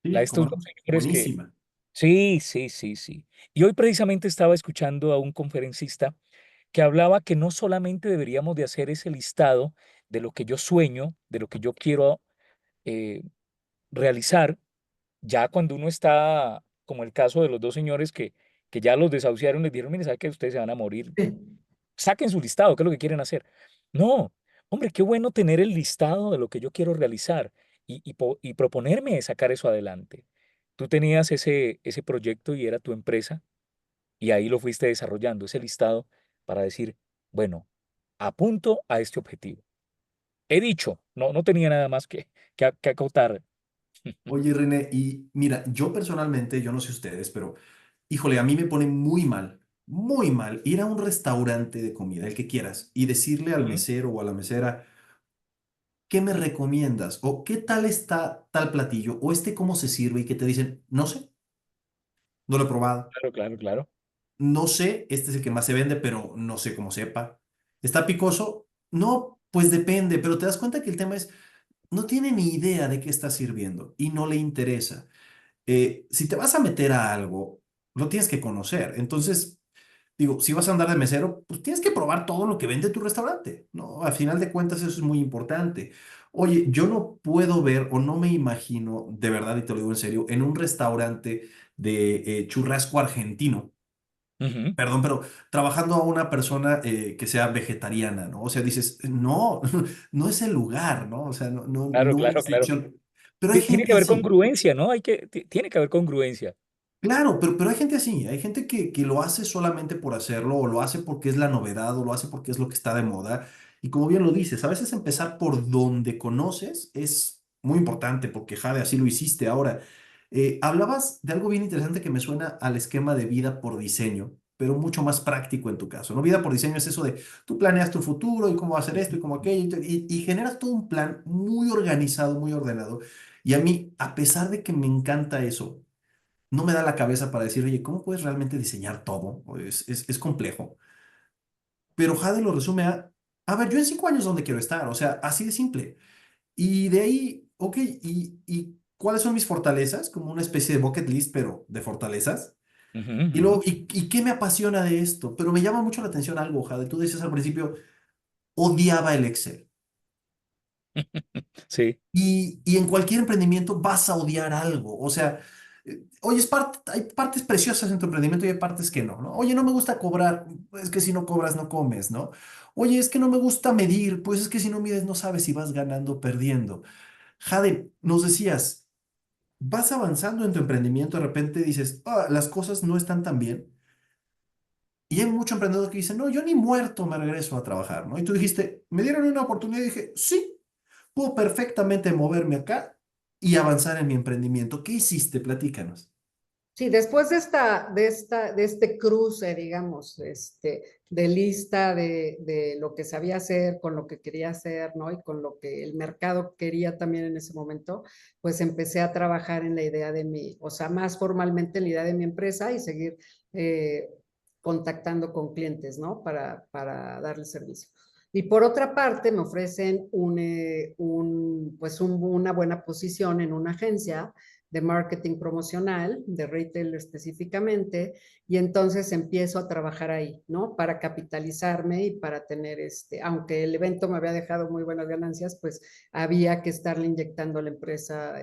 La Sí, de estos cómo dos no. señores que... Buenísima. Sí, sí, sí, sí. Y hoy precisamente estaba escuchando a un conferencista que hablaba que no solamente deberíamos de hacer ese listado de lo que yo sueño, de lo que yo quiero eh, realizar, ya cuando uno está, como el caso de los dos señores que ya los desahuciaron, les dijeron, mire, ¿sabe que ustedes se van a morir? Sí. Saquen su listado, ¿qué es lo que quieren hacer? No, hombre, qué bueno tener el listado de lo que yo quiero realizar y proponerme sacar eso adelante. Tú tenías ese proyecto y era tu empresa y ahí lo fuiste desarrollando, ese listado para decir, bueno, apunto a este objetivo. He dicho, no tenía nada más que acotar. Oye, René, y mira, yo personalmente, yo no sé ustedes, pero híjole, a mí me pone muy mal ir a un restaurante de comida, el que quieras, y decirle al Ujú. mesero o a la mesera, ¿qué me recomiendas? O ¿qué tal está tal platillo? O este cómo se sirve y que te dicen, no sé, no lo he probado. Claro, claro, claro. No sé, este es el que más se vende, pero no sé cómo sepa. ¿Está picoso? No, pues depende, pero te das cuenta que el tema es, no tiene ni idea de qué está sirviendo y no le interesa. Si te vas a meter a algo, lo tienes que conocer. Entonces, Digo, si vas a andar de mesero, pues tienes que probar todo lo que vende tu restaurante, ¿no? Al final de cuentas eso es muy importante. Oye, yo no puedo ver o no me imagino, de verdad, y te lo digo en serio, en un restaurante de churrasco argentino, Ujú. perdón, pero trabajando a una persona que sea vegetariana, ¿no? O sea, dices, no, no es el lugar, ¿no? O sea, Claro, no claro, es la claro. opción. Pero hay Tiene que gente haber así. congruencia, ¿no? Tiene que haber congruencia. Claro, pero hay gente así, hay gente que lo hace solamente por hacerlo, o lo hace porque es la novedad, o lo hace porque es lo que está de moda. Y como bien lo dices, a veces empezar por donde conoces es muy importante, porque Jade, así lo hiciste. Ahora, hablabas de algo bien interesante que me suena al esquema de vida por diseño, pero mucho más práctico en tu caso, ¿no? Vida por diseño es eso de tú planeas tu futuro y cómo va a ser esto y cómo aquello, y generas todo un plan muy organizado, muy ordenado. Y a mí, a pesar de que me encanta eso, no me da la cabeza para decir, oye, ¿cómo puedes realmente diseñar todo? O es complejo. Pero Jade lo resume a ver, yo en 5 años, ¿dónde quiero estar? O sea, así de simple. Y de ahí, ok, ¿y cuáles son mis fortalezas? Como una especie de bucket list, pero de fortalezas. Ujú, Y ujú. luego, ¿y qué me apasiona de esto? Pero me llama mucho la atención algo, Jade. Tú decías al principio, odiaba el Excel. Sí. Y en cualquier emprendimiento vas a odiar algo. O sea, oye, hay partes preciosas en tu emprendimiento y hay partes que no, ¿no? Oye, no me gusta cobrar, es que si no cobras no comes, ¿no? Oye, es que no me gusta medir, pues es que si no mides no sabes si vas ganando o perdiendo. Jade, nos decías, vas avanzando en tu emprendimiento, de repente dices, ah, las cosas no están tan bien. Y hay mucho emprendedor que dice, no, yo ni muerto me regreso a trabajar, ¿no? Y tú dijiste, me dieron una oportunidad y dije, sí. Puedo perfectamente moverme acá y avanzar en mi emprendimiento. ¿Qué hiciste? Platícanos. Sí, después de este cruce, digamos, de lista de lo que sabía hacer, con lo que quería hacer, ¿no? Y con lo que el mercado quería también en ese momento, pues empecé a trabajar en la idea de o sea, más formalmente en la idea de mi empresa y seguir eh, contactando con clientes, ¿no? Para darle servicio. Y por otra parte, me ofrecen una buena posición en una agencia de marketing promocional, de retail específicamente, y entonces empiezo a trabajar ahí, ¿no? Para capitalizarme y para tener aunque el evento me había dejado muy buenas ganancias, pues había que estarle inyectando a la empresa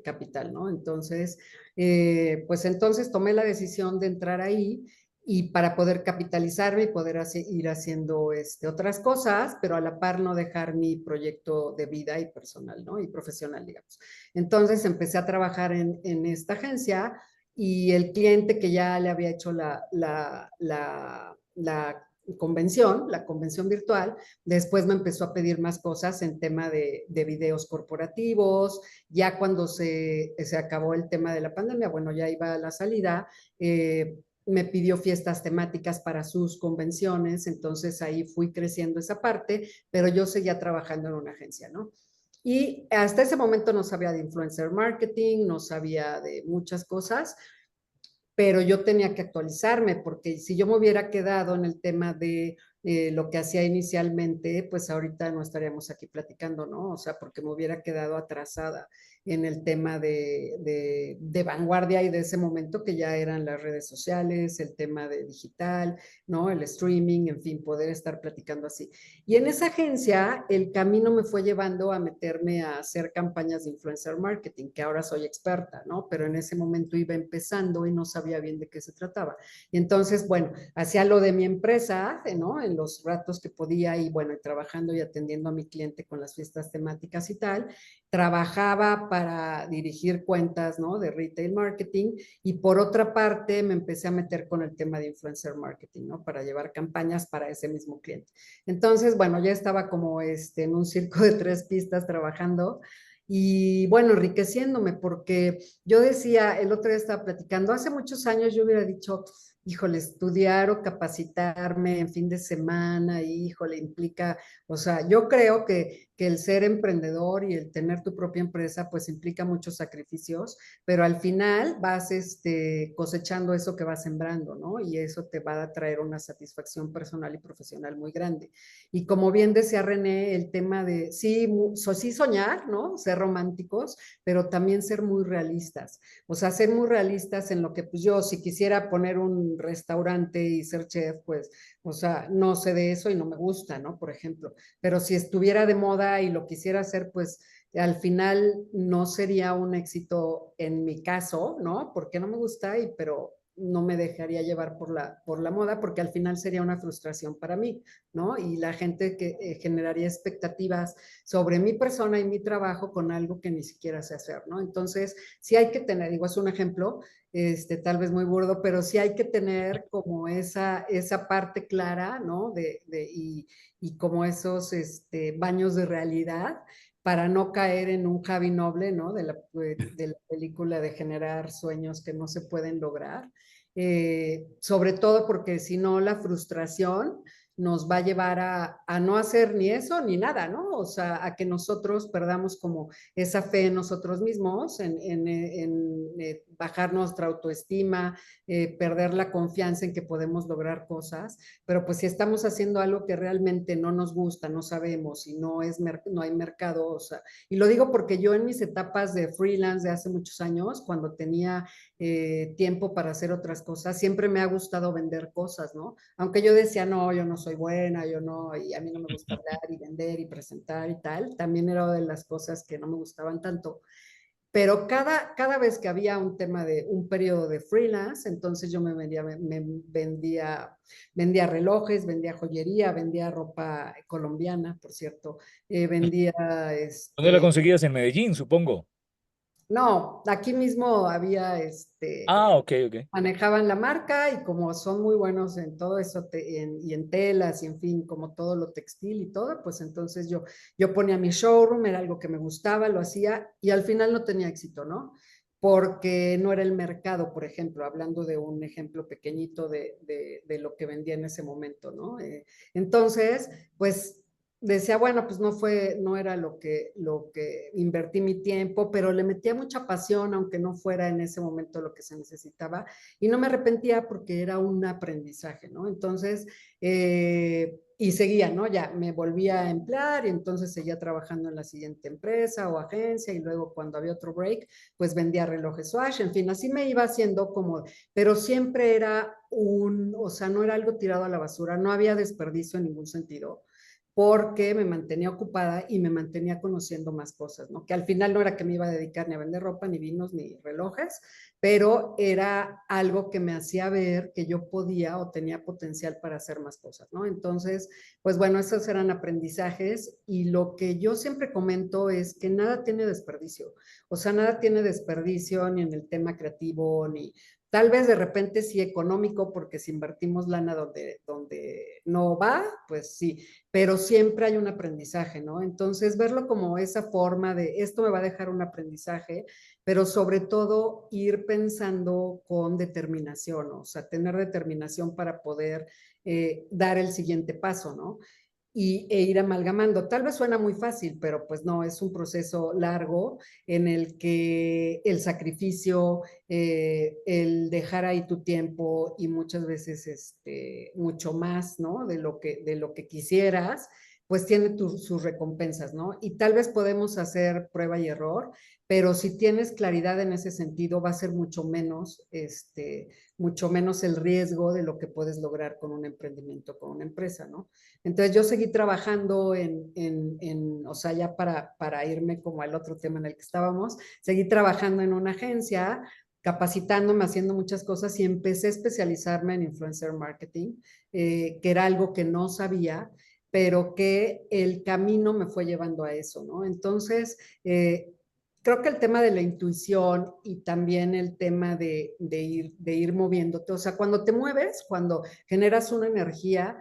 capital, ¿no? Entonces, pues entonces tomé la decisión de entrar ahí y para poder capitalizarme y poder ir haciendo otras cosas, pero a la par no dejar mi proyecto de vida y personal, ¿no? Y profesional, digamos. Entonces empecé a trabajar en esta agencia y el cliente que ya le había hecho la convención virtual, después me empezó a pedir más cosas en tema de videos corporativos, ya cuando se acabó el tema de la pandemia, bueno, ya iba a la salida, me pidió fiestas temáticas para sus convenciones, entonces ahí fui creciendo esa parte, pero yo seguía trabajando en una agencia, ¿no? Y hasta ese momento no sabía de influencer marketing, no sabía de muchas cosas, pero yo tenía que actualizarme porque si yo me hubiera quedado en el tema de lo que hacía inicialmente, pues ahorita no estaríamos aquí platicando, ¿no? O sea, porque me hubiera quedado atrasada en el tema de vanguardia y de ese momento que ya eran las redes sociales, el tema de digital, ¿no? El streaming, en fin, poder estar platicando así. Y en esa agencia, el camino me fue llevando a meterme a hacer campañas de influencer marketing, que ahora soy experta, ¿no? Pero en ese momento iba empezando y no sabía bien de qué se trataba. Y entonces, bueno, hacía lo de mi empresa, ¿no? En los ratos que podía y bueno, trabajando y atendiendo a mi cliente con las fiestas temáticas y tal. Trabajaba para dirigir cuentas, ¿no? De retail marketing y por otra parte me empecé a meter con el tema de influencer marketing, ¿no? Para llevar campañas para ese mismo cliente. Entonces, bueno, ya estaba como en un circo de tres pistas trabajando y bueno, enriqueciéndome porque yo decía, el otro día estaba platicando, hace muchos años yo hubiera dicho, híjole, estudiar o capacitarme en fin de semana, híjole, implica, o sea, yo creo que el ser emprendedor y el tener tu propia empresa, pues implica muchos sacrificios, pero al final vas cosechando eso que vas sembrando, ¿no? Y eso te va a traer una satisfacción personal y profesional muy grande. Y como bien decía René, el tema de sí soñar, ¿no? Ser románticos, pero también ser muy realistas. O sea, ser muy realistas en lo que pues yo, si quisiera poner un restaurante y ser chef, pues, o sea, no sé de eso y no me gusta, ¿no? Por ejemplo, pero si estuviera de moda y lo quisiera hacer, pues al final no sería un éxito en mi caso, ¿no? Porque no me gusta, pero no me dejaría llevar por la moda, porque al final sería una frustración para mí, ¿no? Y la gente que generaría expectativas sobre mi persona y mi trabajo con algo que ni siquiera sé hacer, ¿no? Entonces, sí hay que tener, digo, es un ejemplo, tal vez muy burdo, pero sí hay que tener como esa parte clara, ¿no? Y como esos baños de realidad para no caer en un Javi Noble, ¿no? De la película de generar sueños que no se pueden lograr. Sobre todo porque si no, la frustración nos va a llevar a no hacer ni eso ni nada, ¿no? O sea, a que nosotros perdamos como esa fe en nosotros mismos, en bajar nuestra autoestima, perder la confianza en que podemos lograr cosas, pero pues si estamos haciendo algo que realmente no nos gusta, no sabemos y no hay mercado, o sea, y lo digo porque yo en mis etapas de freelance de hace muchos años, cuando tenía tiempo para hacer otras cosas, siempre me ha gustado vender cosas, ¿no? Aunque yo decía, no, yo no soy buena, yo no, y a mí no me gusta hablar y vender y presentar y tal, también era de las cosas que no me gustaban tanto. Pero cada vez que había un tema de un periodo de freelance, entonces yo vendía relojes, vendía joyería, vendía ropa colombiana, por cierto, vendía ¿Dónde la conseguías? En Medellín, supongo. no, aquí mismo había Ah, ok, ok. manejaban la marca y como son muy buenos en todo eso y en telas y en fin, como todo lo textil y todo, pues entonces yo ponía mi showroom, era algo que me gustaba, lo hacía y al final no tenía éxito, ¿no? Porque no era el mercado, por ejemplo, hablando de un ejemplo pequeñito de lo que vendía en ese momento, ¿no? Entonces, pues decía, bueno, pues no era lo que invertí mi tiempo, pero le metía mucha pasión, aunque no fuera en ese momento lo que se necesitaba, y no me arrepentía porque era un aprendizaje, ¿no? Entonces, y seguía, ¿no? Ya me volvía a emplear y entonces seguía trabajando en la siguiente empresa o agencia y luego cuando había otro break, pues vendía relojes Swatch, en fin, así me iba haciendo como, pero siempre era o sea, no era algo tirado a la basura, no había desperdicio en ningún sentido porque me mantenía ocupada y me mantenía conociendo más cosas, ¿no? Que al final no era que me iba a dedicar ni a vender ropa, ni vinos, ni relojes, pero era algo que me hacía ver que yo podía o tenía potencial para hacer más cosas, ¿no? Entonces, pues bueno, esos eran aprendizajes y lo que yo siempre comento es que nada tiene desperdicio, o sea, nada tiene desperdicio ni en el tema creativo, ni tal vez de repente sí económico, porque si invertimos lana donde no va, pues sí, pero siempre hay un aprendizaje, ¿no? Entonces, verlo como esa forma de esto me va a dejar un aprendizaje, pero sobre todo ir pensando con determinación, ¿no? O sea, tener determinación para poder dar el siguiente paso, ¿no? E ir amalgamando. Tal vez suena muy fácil, pero pues no, es un proceso largo en el que el sacrificio, el dejar ahí tu tiempo y muchas veces mucho más, ¿no? De lo que quisieras, pues tiene sus recompensas, ¿no? Y tal vez podemos hacer prueba y error, pero si tienes claridad en ese sentido, va a ser mucho menos el riesgo de lo que puedes lograr con un emprendimiento, con una empresa, ¿no? Entonces yo seguí trabajando o sea, ya para irme como al otro tema en el que estábamos, seguí trabajando en una agencia, capacitándome, haciendo muchas cosas y empecé a especializarme en influencer marketing, que era algo que no sabía, pero que el camino me fue llevando a eso, ¿no? Entonces, creo que el tema de la intuición y también el tema de ir moviéndote, o sea, cuando te mueves, cuando generas una energía,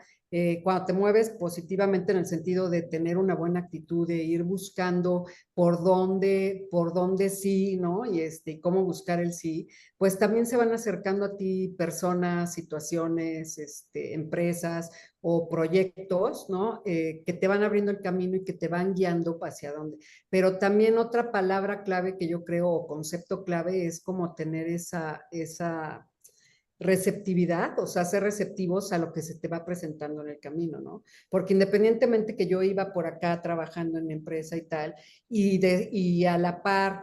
cuando te mueves positivamente en el sentido de tener una buena actitud, de ir buscando por dónde sí, ¿no? Y cómo buscar el sí, pues también se van acercando a ti personas, situaciones, empresas o proyectos, ¿no? Que te van abriendo el camino y que te van guiando hacia dónde. Pero también otra palabra clave que yo creo o concepto clave es como tener esa receptividad, o sea, ser receptivos a lo que se te va presentando en el camino, ¿no? Porque independientemente que yo iba por acá trabajando en mi empresa y tal, y a la par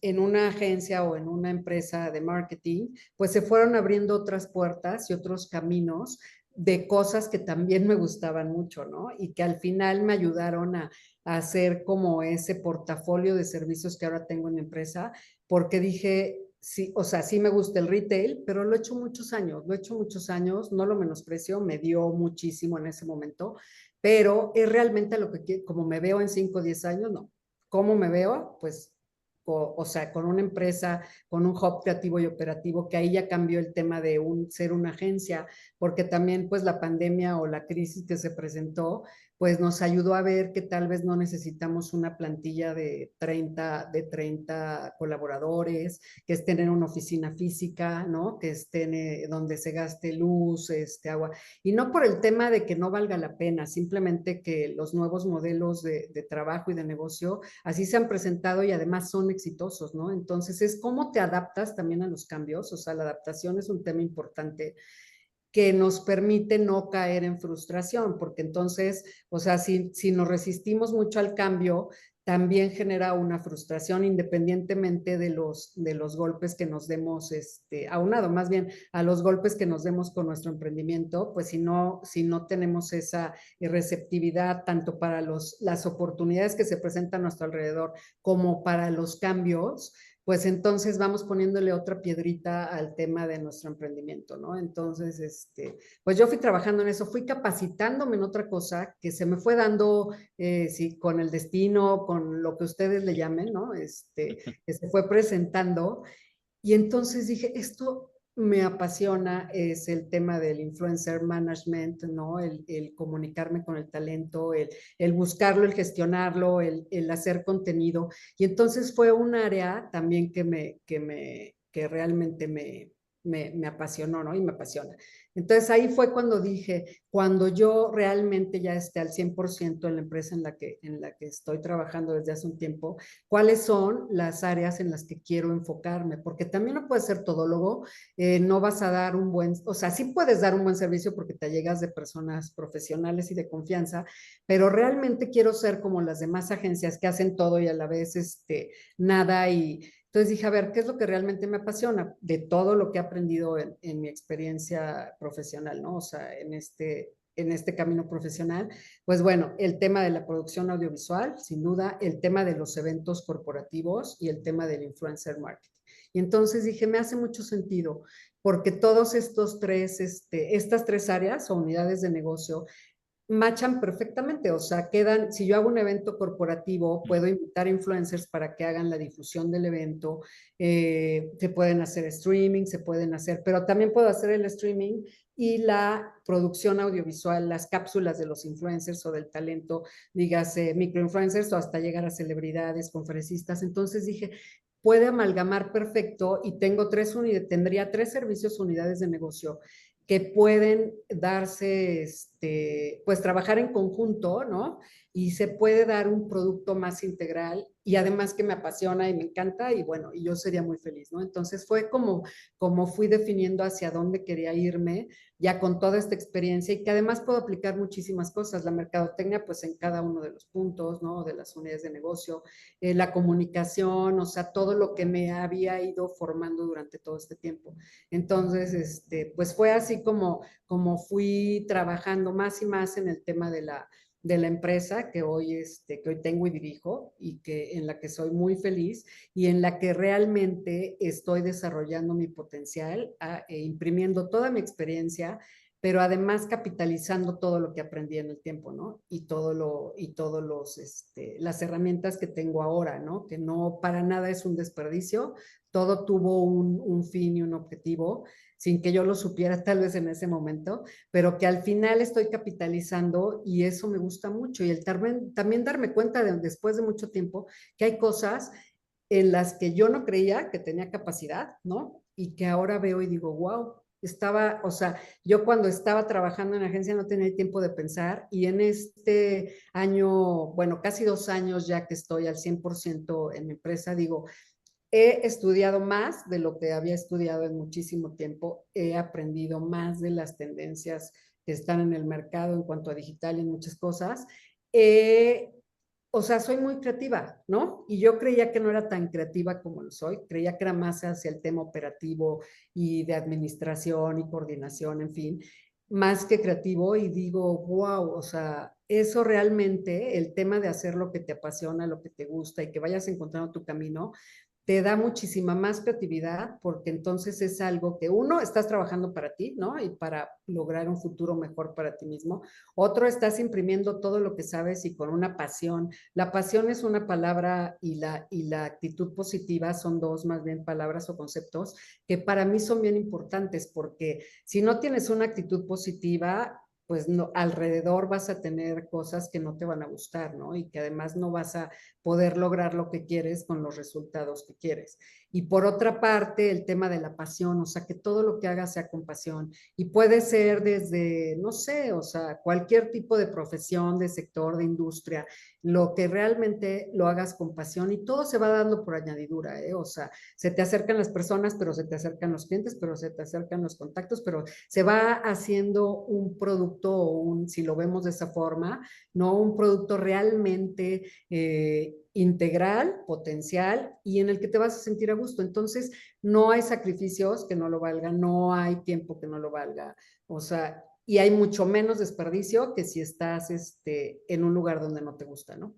en una agencia o en una empresa de marketing, pues se fueron abriendo otras puertas y otros caminos de cosas que también me gustaban mucho, ¿no? Y que al final me ayudaron a hacer como ese portafolio de servicios que ahora tengo en la empresa, porque dije, sí, o sea, sí me gusta el retail, pero lo he hecho muchos años, no lo menosprecio, me dio muchísimo en ese momento, pero es realmente lo que, como me veo en 5 o 10 años, no. ¿Cómo me veo? Pues o sea, con una empresa, con un hub creativo y operativo, que ahí ya cambió el tema de ser una agencia, porque también pues la pandemia o la crisis que se presentó, pues nos ayudó a ver que tal vez no necesitamos una plantilla de 30 colaboradores, que estén en una oficina física, ¿no? Que estén donde se gaste luz, agua. Y no por el tema de que no valga la pena, simplemente que los nuevos modelos de trabajo y de negocio así se han presentado y además son exitosos, ¿no? Entonces es cómo te adaptas también a los cambios, o sea, la adaptación es un tema importante que nos permite no caer en frustración, porque entonces, o sea, si nos resistimos mucho al cambio, también genera una frustración independientemente de los golpes que nos demos, aunado más bien a los golpes que nos demos con nuestro emprendimiento, pues si no tenemos esa receptividad tanto para las oportunidades que se presentan a nuestro alrededor como para los cambios, pues entonces vamos poniéndole otra piedrita al tema de nuestro emprendimiento, ¿no? Entonces, pues yo fui trabajando en eso, fui capacitándome en otra cosa que se me fue dando, sí, con el destino, con lo que ustedes le llamen, ¿no? Que se fue presentando y entonces dije, esto me apasiona, es el tema del influencer management, ¿no? El comunicarme con el talento, el buscarlo, el gestionarlo, el hacer contenido. Y entonces fue un área también que realmente me apasionó, ¿no? Y me apasiona. Entonces ahí fue cuando dije, cuando yo realmente ya esté al 100% en la empresa en la que estoy trabajando desde hace un tiempo, cuáles son las áreas en las que quiero enfocarme, porque también no puedes ser todólogo, no vas a dar un buen, o sea, sí puedes dar un buen servicio porque te llegas de personas profesionales y de confianza, pero realmente quiero ser como las demás agencias que hacen todo y a la vez nada y entonces dije, a ver, ¿qué es lo que realmente me apasiona de todo lo que he aprendido en mi experiencia profesional, ¿no? O sea, en este camino profesional, pues bueno, el tema de la producción audiovisual, sin duda, el tema de los eventos corporativos y el tema del influencer marketing. Y entonces dije, me hace mucho sentido, porque todos estas tres áreas o unidades de negocio machan perfectamente, o sea, quedan, si yo hago un evento corporativo, puedo invitar influencers para que hagan la difusión del evento, se pueden hacer streaming, se pueden hacer, pero también puedo hacer el streaming y la producción audiovisual, las cápsulas de los influencers o del talento, dígase microinfluencers o hasta llegar a celebridades, conferencistas. Entonces dije, puede amalgamar perfecto y tendría 3 servicios, unidades de negocio que pueden darse, pues trabajar en conjunto, ¿no? Y se puede dar un producto más integral y además que me apasiona y me encanta y bueno, y yo sería muy feliz, ¿no? Entonces fue como fui definiendo hacia dónde quería irme ya con toda esta experiencia y que además puedo aplicar muchísimas cosas, la mercadotecnia pues en cada uno de los puntos, ¿no? De las unidades de negocio, la comunicación, o sea, todo lo que me había ido formando durante todo este tiempo. Entonces, pues fue así como fui trabajando más y más en el tema de la empresa que hoy tengo y dirijo y en la que soy muy feliz y en la que realmente estoy desarrollando mi potencial, imprimiendo toda mi experiencia, pero además capitalizando todo lo que aprendí en el tiempo, ¿no? Y las herramientas que tengo ahora, ¿no? Que no para nada es un desperdicio, todo tuvo un fin y un objetivo, sin que yo lo supiera tal vez en ese momento, pero que al final estoy capitalizando y eso me gusta mucho. Y también darme cuenta después de mucho tiempo que hay cosas en las que yo no creía que tenía capacidad, ¿no? Y que ahora veo y digo, wow, o sea, yo cuando estaba trabajando en agencia no tenía tiempo de pensar y en este año, bueno, casi 2 años ya que estoy al 100% en mi empresa, digo, he estudiado más de lo que había estudiado en muchísimo tiempo, he aprendido más de las tendencias que están en el mercado en cuanto a digital y muchas cosas. He o sea, soy muy creativa, ¿no? Y yo creía que no era tan creativa como lo soy, creía que era más hacia el tema operativo y de administración y coordinación, en fin, más que creativo y digo, wow, o sea, eso realmente, el tema de hacer lo que te apasiona, lo que te gusta y que vayas encontrando tu camino, te da muchísima más creatividad porque entonces es algo que uno, estás trabajando para ti, ¿no? Y para lograr un futuro mejor para ti mismo. Otro, estás imprimiendo todo lo que sabes y con una pasión. La pasión es una palabra y la actitud positiva son dos más bien palabras o conceptos que para mí son bien importantes porque si no tienes una actitud positiva, pues no, alrededor vas a tener cosas que no te van a gustar, ¿no? Y que además no vas a poder lograr lo que quieres con los resultados que quieres. Y por otra parte, el tema de la pasión, o sea, que todo lo que hagas sea con pasión. Y puede ser desde, no sé, o sea, cualquier tipo de profesión, de sector, de industria, lo que realmente lo hagas con pasión y todo se va dando por añadidura, ¿eh? O sea, se te acercan las personas, pero se te acercan los clientes, pero se te acercan los contactos, pero se va haciendo un producto o un, si lo vemos de esa forma, no un producto realmente integral, potencial y en el que te vas a sentir a gusto. Entonces, no hay sacrificios que no lo valgan, no hay tiempo que no lo valga. O sea, y hay mucho menos desperdicio que si estás en un lugar donde no te gusta, ¿no?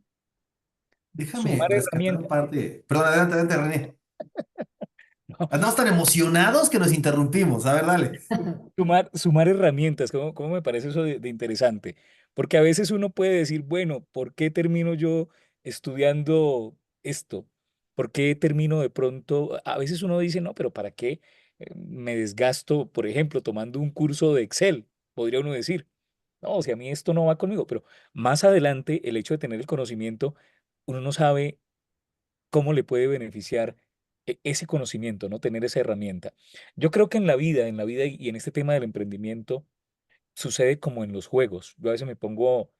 Déjame Sumar rescatar un herramientas. par de... Perdón, adelante, adelante, René. ¿No? Andamos tan emocionados que nos interrumpimos. A ver, dale. Sumar herramientas, ¿cómo me parece eso de interesante? Porque a veces uno puede decir, bueno, ¿por qué termino yo estudiando esto? ¿Por qué termino de pronto? A veces uno dice, no, pero ¿para qué me desgasto, por ejemplo, tomando un curso de Excel? Podría uno decir, no, si a mí esto no va conmigo, pero más adelante el hecho de tener el conocimiento, uno no sabe cómo le puede beneficiar ese conocimiento, ¿no? Tener esa herramienta. Yo creo que en la vida y en este tema del emprendimiento sucede como en los juegos. Yo a veces me pongo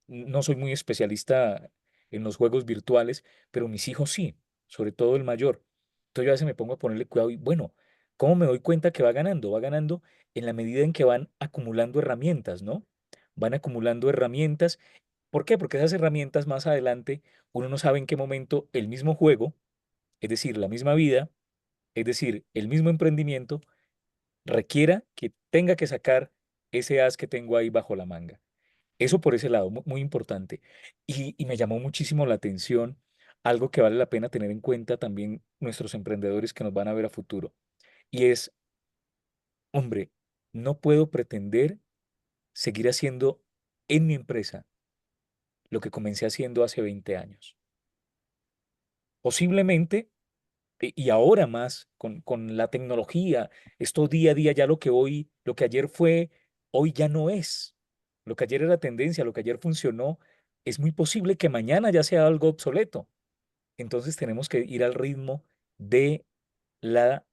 no soy muy especialista en los juegos virtuales, pero mis hijos sí, sobre todo el mayor. Entonces yo a veces me pongo a ponerle cuidado y bueno, ¿cómo me doy cuenta que va ganando? Va ganando en la medida en que van acumulando herramientas, ¿no? Van acumulando herramientas. ¿Por qué? Porque esas herramientas más adelante uno no sabe en qué momento el mismo juego, es decir, la misma vida, es decir, el mismo emprendimiento, requiera que tenga que sacar ese as que tengo ahí bajo la manga. Eso por ese lado, muy importante. Y me llamó muchísimo la atención algo que vale la pena tener en cuenta también nuestros emprendedores que nos van a ver a futuro. Y es, hombre, no puedo pretender seguir haciendo en mi empresa lo que comencé haciendo hace 20 años. Posiblemente y ahora más con la tecnología, esto día a día ya lo que ayer fue, hoy ya no es. Lo que ayer era tendencia, lo que ayer funcionó, es muy posible que mañana ya sea algo obsoleto. Entonces tenemos que ir al ritmo de la,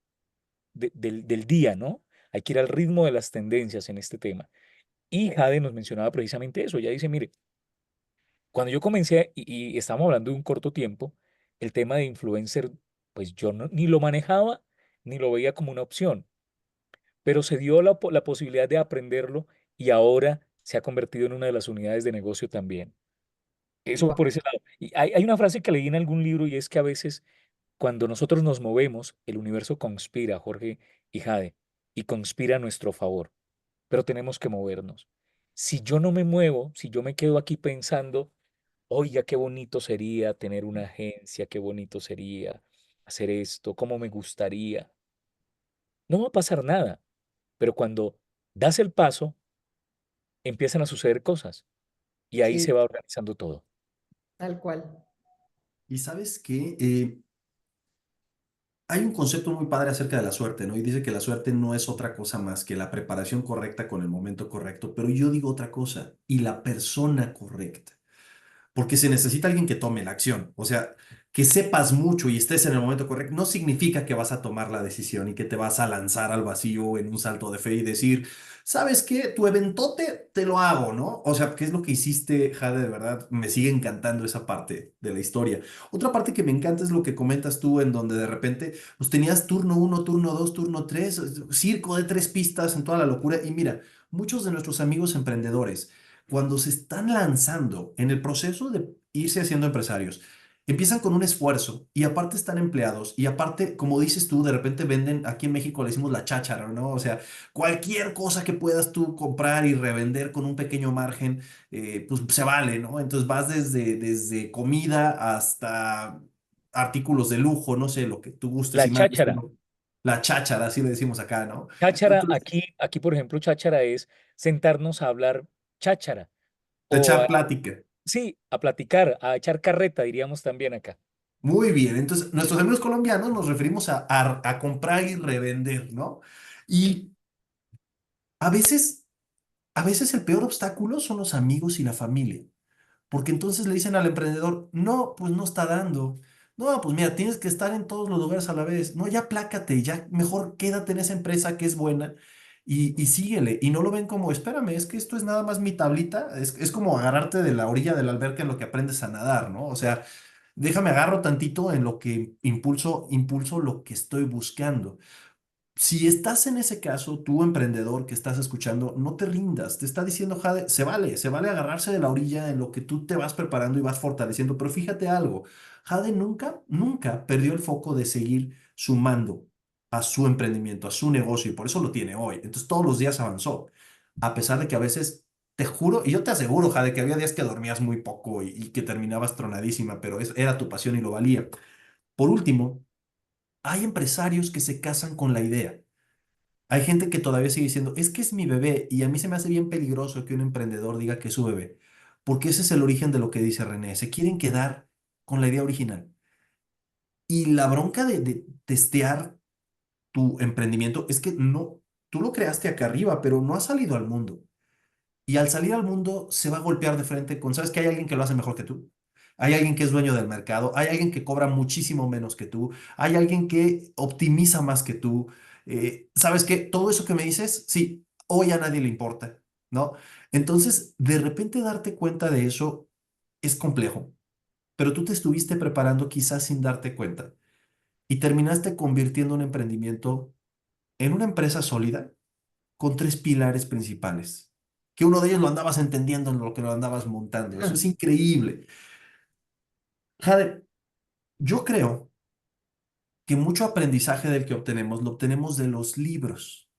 del día, ¿no? Hay que ir al ritmo de las tendencias en este tema. Y Jade nos mencionaba precisamente eso. Ella dice, mire, cuando yo comencé, y estamos hablando de un corto tiempo, el tema de influencer, pues yo ni lo manejaba ni lo veía como una opción, pero se dio la posibilidad de aprenderlo y ahora se ha convertido en una de las unidades de negocio también. Eso por Wow. ese lado. Y hay una frase que leí en algún libro y es que a veces cuando nosotros nos movemos, el universo conspira, Jorge y Jade, y conspira a nuestro favor, pero tenemos que movernos. Si yo no me muevo, si yo me quedo aquí pensando, oiga, qué bonito sería tener una agencia, qué bonito sería hacer esto, cómo me gustaría. No va a pasar nada, pero cuando das el paso, empiezan a suceder cosas y ahí Sí, se va organizando todo. tal cual. Y sabes qué, hay un concepto muy padre acerca de la suerte, ¿no? Y dice que la suerte no es otra cosa más que la preparación correcta con el momento correcto, pero yo digo otra cosa, y la persona correcta. Porque se necesita alguien que tome la acción. O sea, que sepas mucho y estés en el momento correcto, no significa que vas a tomar la decisión y que te vas a lanzar al vacío en un salto de fe y decir, ¿sabes qué? Tu eventote te lo hago, ¿no? O sea, ¿qué es lo que hiciste, Jade? De verdad, me sigue encantando esa parte de la historia. Otra parte que me encanta es lo que comentas tú, en donde de repente, pues tenías turno uno, turno dos, turno tres, circo de tres pistas en toda la locura. Y mira, muchos de nuestros amigos emprendedores, cuando se están lanzando en el proceso de irse haciendo empresarios. Empiezan con un esfuerzo y aparte están empleados y aparte, como dices tú, de repente venden, aquí en México le decimos la cháchara, ¿no? O sea, cualquier cosa que puedas tú comprar y revender con un pequeño margen, pues se vale, ¿no? Entonces vas desde comida hasta artículos de lujo, no sé, lo que tú gustes La y mandes. cháchara. La cháchara, así le decimos acá, ¿no? Cháchara, Entonces, aquí, por ejemplo, cháchara es sentarnos a hablar cháchara o echar plática. sí, a platicar, a echar carreta, diríamos también acá. Muy bien, entonces nuestros amigos colombianos nos referimos a comprar y revender, ¿no? Y a veces, a veces el peor obstáculo son los amigos y la familia. Porque entonces le dicen al emprendedor, no, pues no está dando. No, pues mira, tienes que estar en todos los lugares a la vez. No, ya plácate, ya mejor quédate en esa empresa que es buena y síguele. Y no lo ven como, espérame, es que esto es nada más mi tablita. Es como agarrarte de la orilla de la alberca en lo que aprendes a nadar, ¿no? O sea, déjame agarro tantito en lo que impulso lo que estoy buscando. Si estás en ese caso, tú emprendedor que estás escuchando, no te rindas. Te está diciendo Jade, se vale agarrarse de la orilla en lo que tú te vas preparando y vas fortaleciendo. Pero fíjate algo, Jade nunca perdió el foco de seguir sumando a su emprendimiento, a su negocio y por eso lo tiene hoy. Entonces todos los días avanzó, a pesar de que a veces, te juro, y yo te aseguro, Jade, que había días que dormías muy poco y que terminabas tronadísima, pero era tu pasión y lo valía. Por último, hay empresarios que se casan con la idea. Hay gente que todavía sigue diciendo, es que es mi bebé, y a mí se me hace bien peligroso que un emprendedor diga que es su bebé, porque ese es el origen de lo que dice René, se quieren quedar con la idea original. Y la bronca de testear tu emprendimiento es que no, tú lo creaste acá arriba, pero no ha salido al mundo. Y al salir al mundo se va a golpear de frente con, ¿sabes que hay alguien que lo hace mejor que tú? Hay alguien que es dueño del mercado, hay alguien que cobra muchísimo menos que tú, hay alguien que optimiza más que tú. ¿Sabes qué? Todo eso que me dices, sí, hoy a nadie le importa, ¿no? Entonces, de repente darte cuenta de eso es complejo, pero tú te estuviste preparando quizás sin darte cuenta y terminaste convirtiendo un emprendimiento en una empresa sólida con tres pilares principales, que uno de ellos lo andabas entendiendo en lo que lo andabas montando. Eso es increíble. Jade, yo creo que mucho aprendizaje del que obtenemos lo obtenemos de los libros.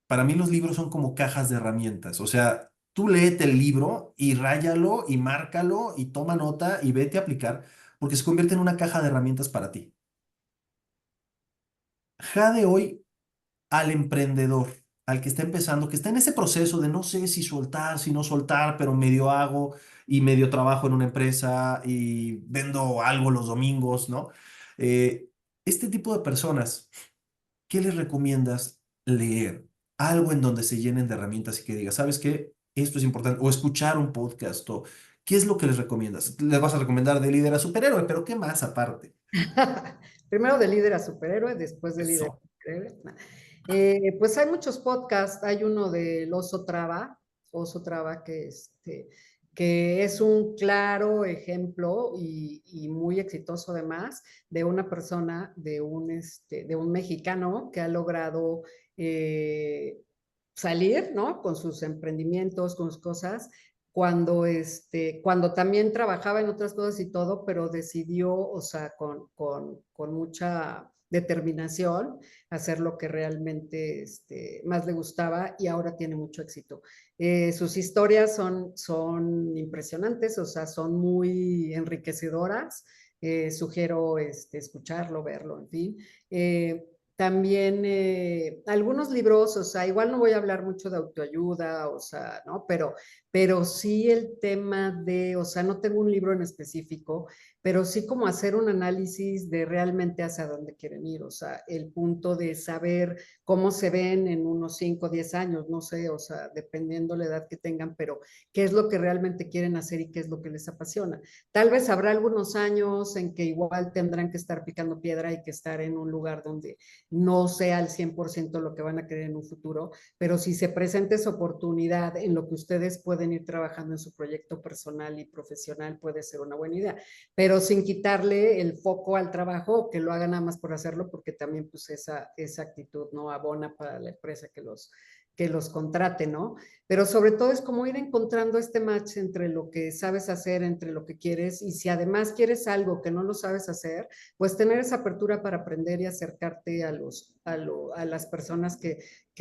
Para mí los libros son como cajas de herramientas. O sea, tú léete el libro y ráyalo y márcalo y toma nota y vete a aplicar porque se convierte en una caja de herramientas para ti. Jade hoy al emprendedor, al que está empezando, que está en ese proceso de no sé si soltar, si no soltar, pero medio hago y medio trabajo en una empresa y vendo algo los domingos, ¿no? Este tipo de personas, ¿qué les recomiendas leer? Algo en donde se llenen de herramientas y que digas, ¿sabes qué? Esto es importante. O escuchar un podcast o ¿qué es lo que les recomiendas? Les vas a recomendar de líder a superhéroe, pero ¿qué más aparte? Primero de líder a superhéroe, después de líder Eso. a superhéroe. Pues hay muchos podcasts, hay uno del Oso Traba que es un claro ejemplo y muy exitoso además de una persona, de un mexicano que ha logrado eh, salir, ¿no? Con sus emprendimientos, con sus cosas, cuando también trabajaba en otras cosas y todo, pero decidió, o sea, con mucha determinación, hacer lo que realmente más le gustaba y ahora tiene mucho éxito. Sus historias son impresionantes, o sea, son muy enriquecedoras. Sugiero escucharlo, verlo, en fin. También algunos libros, o sea, igual no voy a hablar mucho de autoayuda, o sea, ¿no? Pero sí el tema de, o sea, no tengo un libro en específico, pero sí como hacer un análisis de realmente hacia dónde quieren ir, o sea, el punto de saber cómo se ven en unos 5 o 10 años, no sé, o sea, dependiendo la edad que tengan, pero qué es lo que realmente quieren hacer y qué es lo que les apasiona. Tal vez habrá algunos años en que igual tendrán que estar picando piedra y que estar en un lugar donde no sea al 100% lo que van a querer en un futuro, pero si se presenta esa oportunidad en lo que ustedes pueden ir trabajando en su proyecto personal y profesional, puede ser una buena idea, pero sin quitarle el foco al trabajo, que lo hagan nada más por hacerlo, porque también pues esa actitud no abona para la empresa que los contrate, ¿no? Pero sobre todo es como ir encontrando este match entre lo que sabes hacer, entre lo que quieres, y si además quieres algo que no lo sabes hacer, pues tener esa apertura para aprender y acercarte a las personas que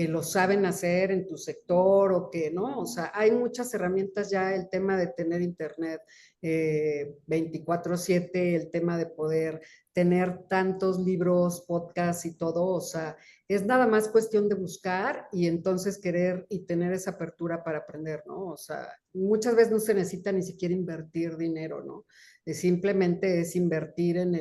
lo saben hacer en tu sector o que, ¿no? O sea, hay muchas herramientas ya, el tema de tener internet 24/7, el tema de poder tener tantos libros, podcasts y todo, o sea, es nada más cuestión de buscar y entonces querer y tener esa apertura para aprender, ¿no? O sea, muchas veces no se necesita ni siquiera invertir dinero, ¿no? Simplemente es invertir en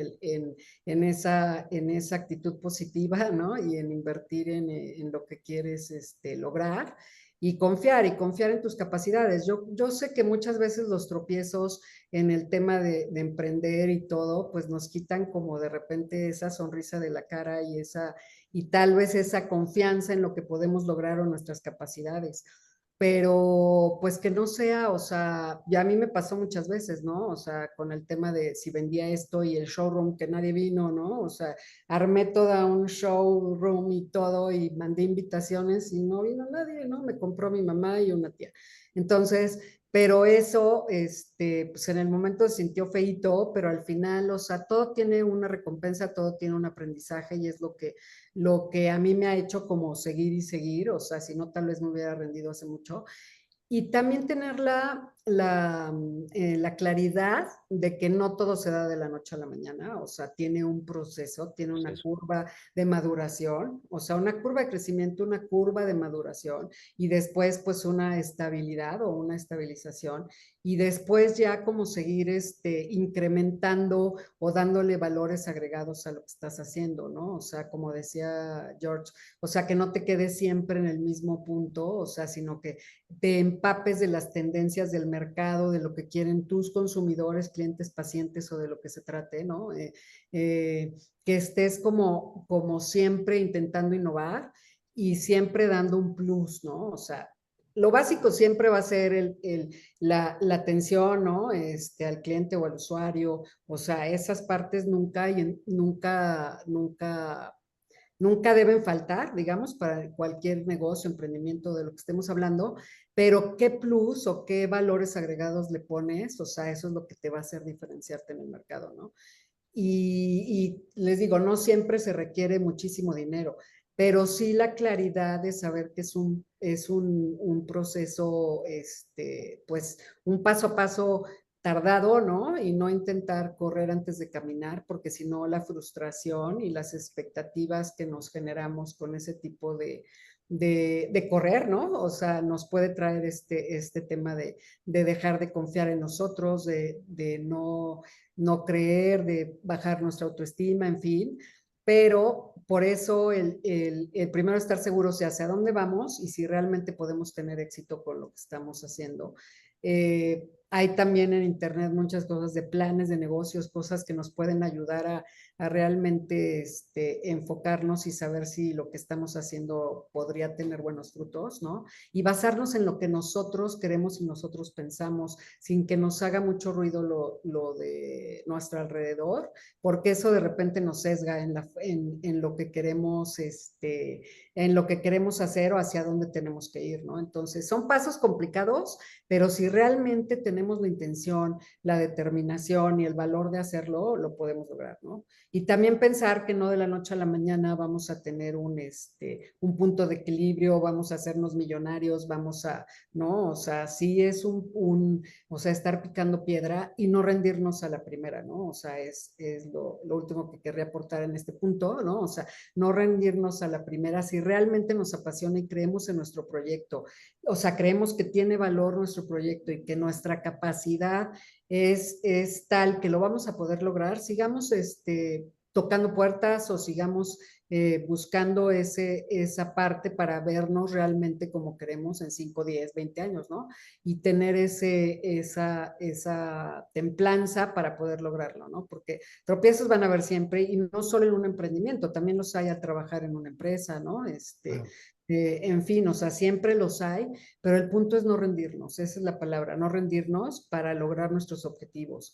esa actitud positiva, ¿no? Y en invertir en lo que quieres lograr y confiar en tus capacidades. Yo sé que muchas veces los tropiezos en el tema de emprender y todo, pues nos quitan como de repente esa sonrisa de la cara y tal vez esa confianza en lo que podemos lograr o nuestras capacidades. Pero pues que no sea, o sea, ya a mí me pasó muchas veces, ¿no? O sea, con el tema de si vendía esto y el showroom que nadie vino, ¿no? O sea, armé toda un showroom y todo y mandé invitaciones y no vino nadie, ¿no? Me compró mi mamá y una tía. Entonces, pero eso, pues en el momento se sintió feíto, pero al final, o sea, todo tiene una recompensa, todo tiene un aprendizaje y es lo que a mí me ha hecho como seguir y seguir, o sea, si no, tal vez me hubiera rendido hace mucho. Y también tener la claridad de que no todo se da de la noche a la mañana, o sea, tiene un proceso, tiene Pues una eso. curva de maduración, o sea, una curva de crecimiento, una curva de maduración y después pues una estabilidad o una estabilización y después ya como seguir incrementando o dándole valores agregados a lo que estás haciendo, ¿no? O sea, como decía George, o sea, que no te quedes siempre en el mismo punto, o sea, sino que te empapes de las tendencias del mercado, de lo que quieren tus consumidores, clientes, pacientes o de lo que se trate, ¿no? Que estés como siempre intentando innovar y siempre dando un plus, ¿no? O sea, lo básico siempre va a ser la atención, ¿no? Al cliente o al usuario, o sea, esas partes nunca deben faltar, digamos, para cualquier negocio, emprendimiento de lo que estemos hablando, pero qué plus o qué valores agregados le pones, o sea, eso es lo que te va a hacer diferenciarte en el mercado, ¿no? Y les digo, no siempre se requiere muchísimo dinero, pero sí la claridad de saber que es un proceso, pues un paso a paso tardado, ¿no? Y no intentar correr antes de caminar, porque si no la frustración y las expectativas que nos generamos con ese tipo de correr, ¿no? O sea, nos puede traer este tema de dejar de confiar en nosotros, de no creer, de bajar nuestra autoestima, en fin. Pero por eso el primero estar seguros de hacia dónde vamos y si realmente podemos tener éxito con lo que estamos haciendo. Hay también en Internet muchas cosas de planes de negocios, cosas que nos pueden ayudar a realmente enfocarnos y saber si lo que estamos haciendo podría tener buenos frutos, ¿no? Y basarnos en lo que nosotros queremos y nosotros pensamos, sin que nos haga mucho ruido lo de nuestro alrededor, porque eso de repente nos sesga en lo que queremos, en lo que queremos hacer o hacia dónde tenemos que ir, ¿no? Entonces, son pasos complicados, pero si realmente tenemos la intención, la determinación y el valor de hacerlo, lo podemos lograr, ¿no? Y también pensar que no de la noche a la mañana vamos a tener un punto de equilibrio, vamos a hacernos millonarios, ¿no? O sea, sí es o sea, estar picando piedra y no rendirnos a la primera, ¿no? O sea, es lo último que querría aportar en este punto, ¿no? O sea, no rendirnos a la primera si realmente nos apasiona y creemos en nuestro proyecto. O sea, creemos que tiene valor nuestro proyecto y que nuestra capacidad es tal que lo vamos a poder lograr, sigamos tocando puertas o sigamos buscando esa parte para vernos realmente como queremos en 5, 10, 20 años, ¿no? Y tener esa templanza para poder lograrlo, ¿no? Porque tropiezos van a haber siempre y no solo en un emprendimiento, también los hay a trabajar en una empresa, ¿no? Claro. En fin, o sea, siempre los hay, pero el punto es no rendirnos, esa es la palabra, no rendirnos para lograr nuestros objetivos.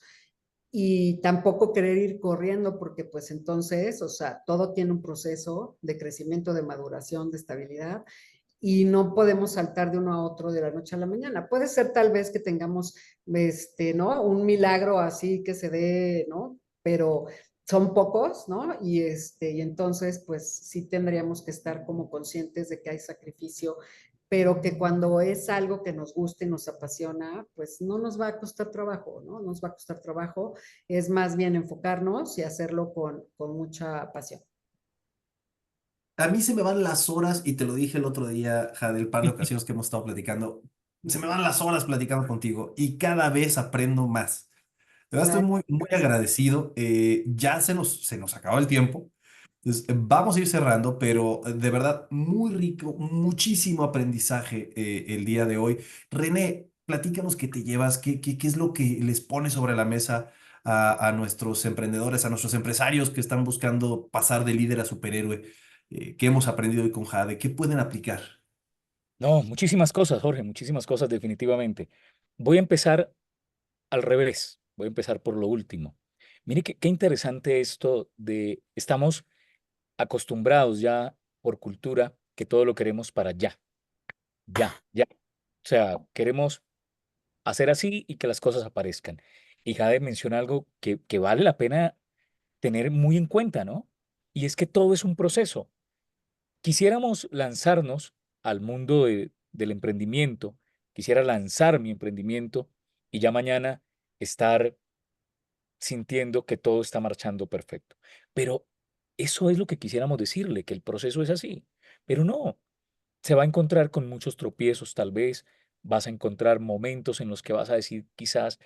Y tampoco querer ir corriendo porque pues entonces, o sea, todo tiene un proceso de crecimiento, de maduración, de estabilidad y no podemos saltar de uno a otro de la noche a la mañana. Puede ser tal vez que tengamos, ¿no? Un milagro así que se dé, ¿no? Pero son pocos, ¿no? Y entonces, pues sí tendríamos que estar como conscientes de que hay sacrificio, pero que cuando es algo que nos gusta y nos apasiona, pues no nos va a costar trabajo, ¿no? Nos va a costar trabajo, es más bien enfocarnos y hacerlo con mucha pasión. A mí se me van las horas, y te lo dije el otro día, Jade, el par de ocasiones que hemos estado platicando, se me van las horas platicando contigo y cada vez aprendo más. De verdad estoy Ay, muy gracias. agradecido. Ya se nos acabó el tiempo. Entonces, vamos a ir cerrando, pero de verdad muy rico, muchísimo aprendizaje el día de hoy. René, platícanos qué te llevas, qué es lo que les pones sobre la mesa a nuestros emprendedores, a nuestros empresarios que están buscando pasar de líder a superhéroe. ¿Qué hemos aprendido hoy con Jade? ¿Qué pueden aplicar? No, muchísimas cosas, Jorge, muchísimas cosas definitivamente. Voy a empezar al revés, voy a empezar por lo último. Mire qué interesante esto de, estamos acostumbrados ya por cultura que todo lo queremos para ya, ya, ya. O sea, queremos hacer así y que las cosas aparezcan. Y Jade menciona algo que vale la pena tener muy en cuenta, ¿no? Y es que todo es un proceso. Quisiéramos lanzarnos al mundo del emprendimiento, quisiera lanzar mi emprendimiento y ya mañana estar sintiendo que todo está marchando perfecto. Pero eso es lo que quisiéramos decirle, que el proceso es así. Pero no, se va a encontrar con muchos tropiezos tal vez, vas a encontrar momentos en los que vas a decir quizás,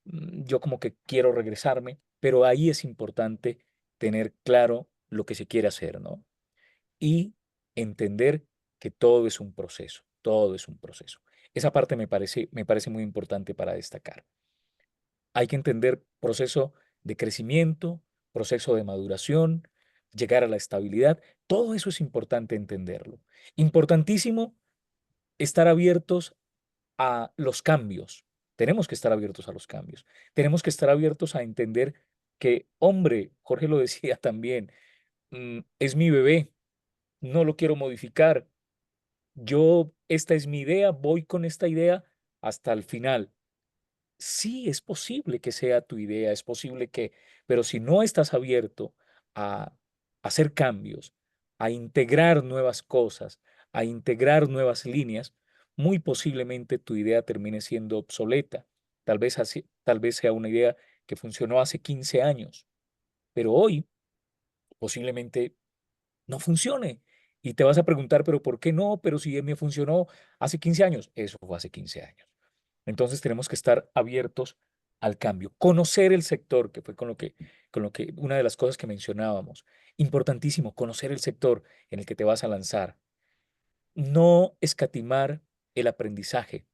yo como que quiero regresarme, pero ahí es importante tener claro lo que se quiere hacer, ¿no? Y entender que todo es un proceso, todo es un proceso. Esa parte me parece muy importante para destacar. Hay que entender proceso de crecimiento, proceso de maduración, llegar a la estabilidad. Todo eso es importante entenderlo. Importantísimo estar abiertos a los cambios. Tenemos que estar abiertos a los cambios. Tenemos que estar abiertos a entender que, hombre, Jorge lo decía también, es mi bebé, no lo quiero modificar. Esta es mi idea, voy con esta idea hasta el final. Sí, es posible que sea tu idea, es posible que, pero si no estás abierto a hacer cambios, a integrar nuevas cosas, a integrar nuevas líneas, muy posiblemente tu idea termine siendo obsoleta. Tal vez sea una idea que funcionó hace 15 años, pero hoy posiblemente no funcione. Y te vas a preguntar, pero ¿por qué no? Pero si me funcionó hace 15 años, eso fue hace 15 años. Entonces tenemos que estar abiertos al cambio, conocer el sector, que fue con lo que una de las cosas que mencionábamos. Importantísimo, conocer el sector en el que te vas a lanzar. No escatimar el aprendizaje.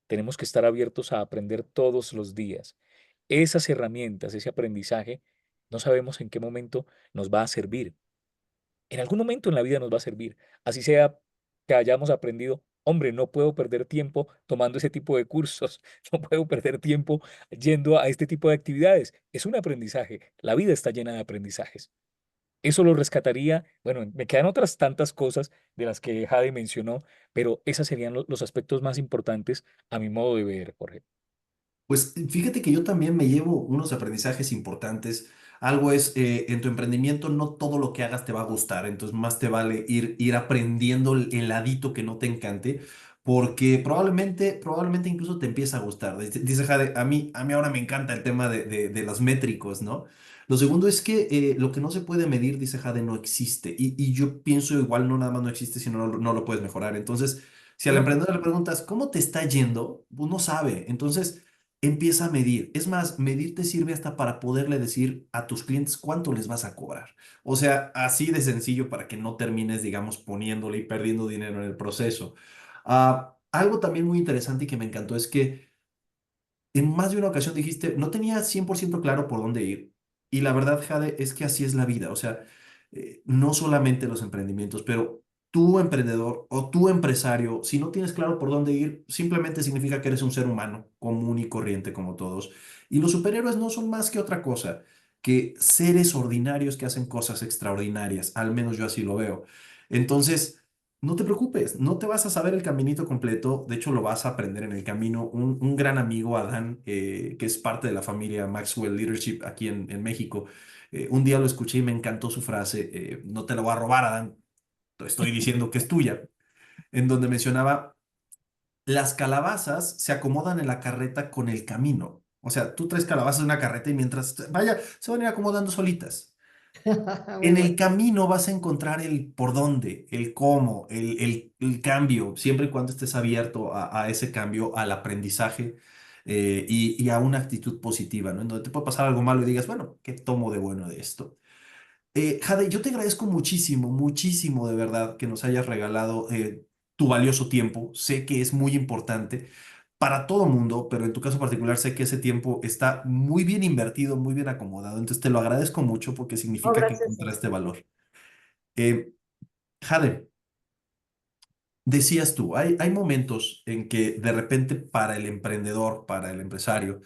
Tenemos que estar abiertos a aprender todos los días. Esas herramientas, ese aprendizaje, no sabemos en qué momento nos va a servir. En algún momento en la vida nos va a servir. Así sea que hayamos aprendido, hombre, no puedo perder tiempo tomando ese tipo de cursos, no puedo perder tiempo yendo a este tipo de actividades. Es un aprendizaje. La vida está llena de aprendizajes. Eso lo rescataría. Bueno, me quedan otras tantas cosas de las que Jade mencionó, pero esos serían los aspectos más importantes a mi modo de ver, Jorge. Pues fíjate que yo también me llevo unos aprendizajes importantes. Algo es, en tu emprendimiento no todo lo que hagas te va a gustar, entonces más te vale ir aprendiendo el ladito que no te encante, porque probablemente incluso te empieza a gustar. Dice Jade, a mí ahora me encanta el tema de los métricos, ¿no? Lo segundo es que lo que no se puede medir, dice Jade, no existe. Y yo pienso igual, no nada más no existe, sino no lo puedes mejorar. Entonces, si al No, emprendedor le preguntas, ¿cómo te está yendo? Pues no sabe. Entonces empieza a medir. Es más, medir te sirve hasta para poderle decir a tus clientes cuánto les vas a cobrar. O sea, así de sencillo para que no termines, digamos, poniéndole y perdiendo dinero en el proceso. Algo también muy interesante y que me encantó es que en más de una ocasión dijiste, no tenía 100% claro por dónde ir. Y la verdad, Jade, es que así es la vida. O sea, no solamente los emprendimientos, pero tú emprendedor o tú empresario, si no tienes claro por dónde ir, simplemente significa que eres un ser humano común y corriente como todos. Y los superhéroes no son más que otra cosa que seres ordinarios que hacen cosas extraordinarias. Al menos yo así lo veo. Entonces, no te preocupes, no te vas a saber el caminito completo, de hecho lo vas a aprender en el camino. Un gran amigo, Adán, que es parte de la familia Maxwell Leadership aquí en México, un día lo escuché y me encantó su frase, no te la voy a robar, Adán, te estoy diciendo que es tuya, en donde mencionaba, las calabazas se acomodan en la carreta con el camino. O sea, tú traes calabazas en una carreta y mientras vaya, se van a ir acomodando solitas. Muy En el bueno. camino vas a encontrar el por dónde, el cómo, el cambio, siempre y cuando estés abierto a ese cambio, al aprendizaje y a una actitud positiva, ¿no? En donde te puede pasar algo malo y digas, bueno, ¿qué tomo de bueno de esto? Jade, yo te agradezco muchísimo, muchísimo de verdad que nos hayas regalado tu valioso tiempo. Sé que es muy importante para todo mundo, pero en tu caso particular sé que ese tiempo está muy bien invertido, muy bien acomodado. Entonces te lo agradezco mucho porque Oh, significa que gracias a ti. encontraste valor. Eh, Jade, decías tú, hay momentos en que de repente para el emprendedor, para el empresario,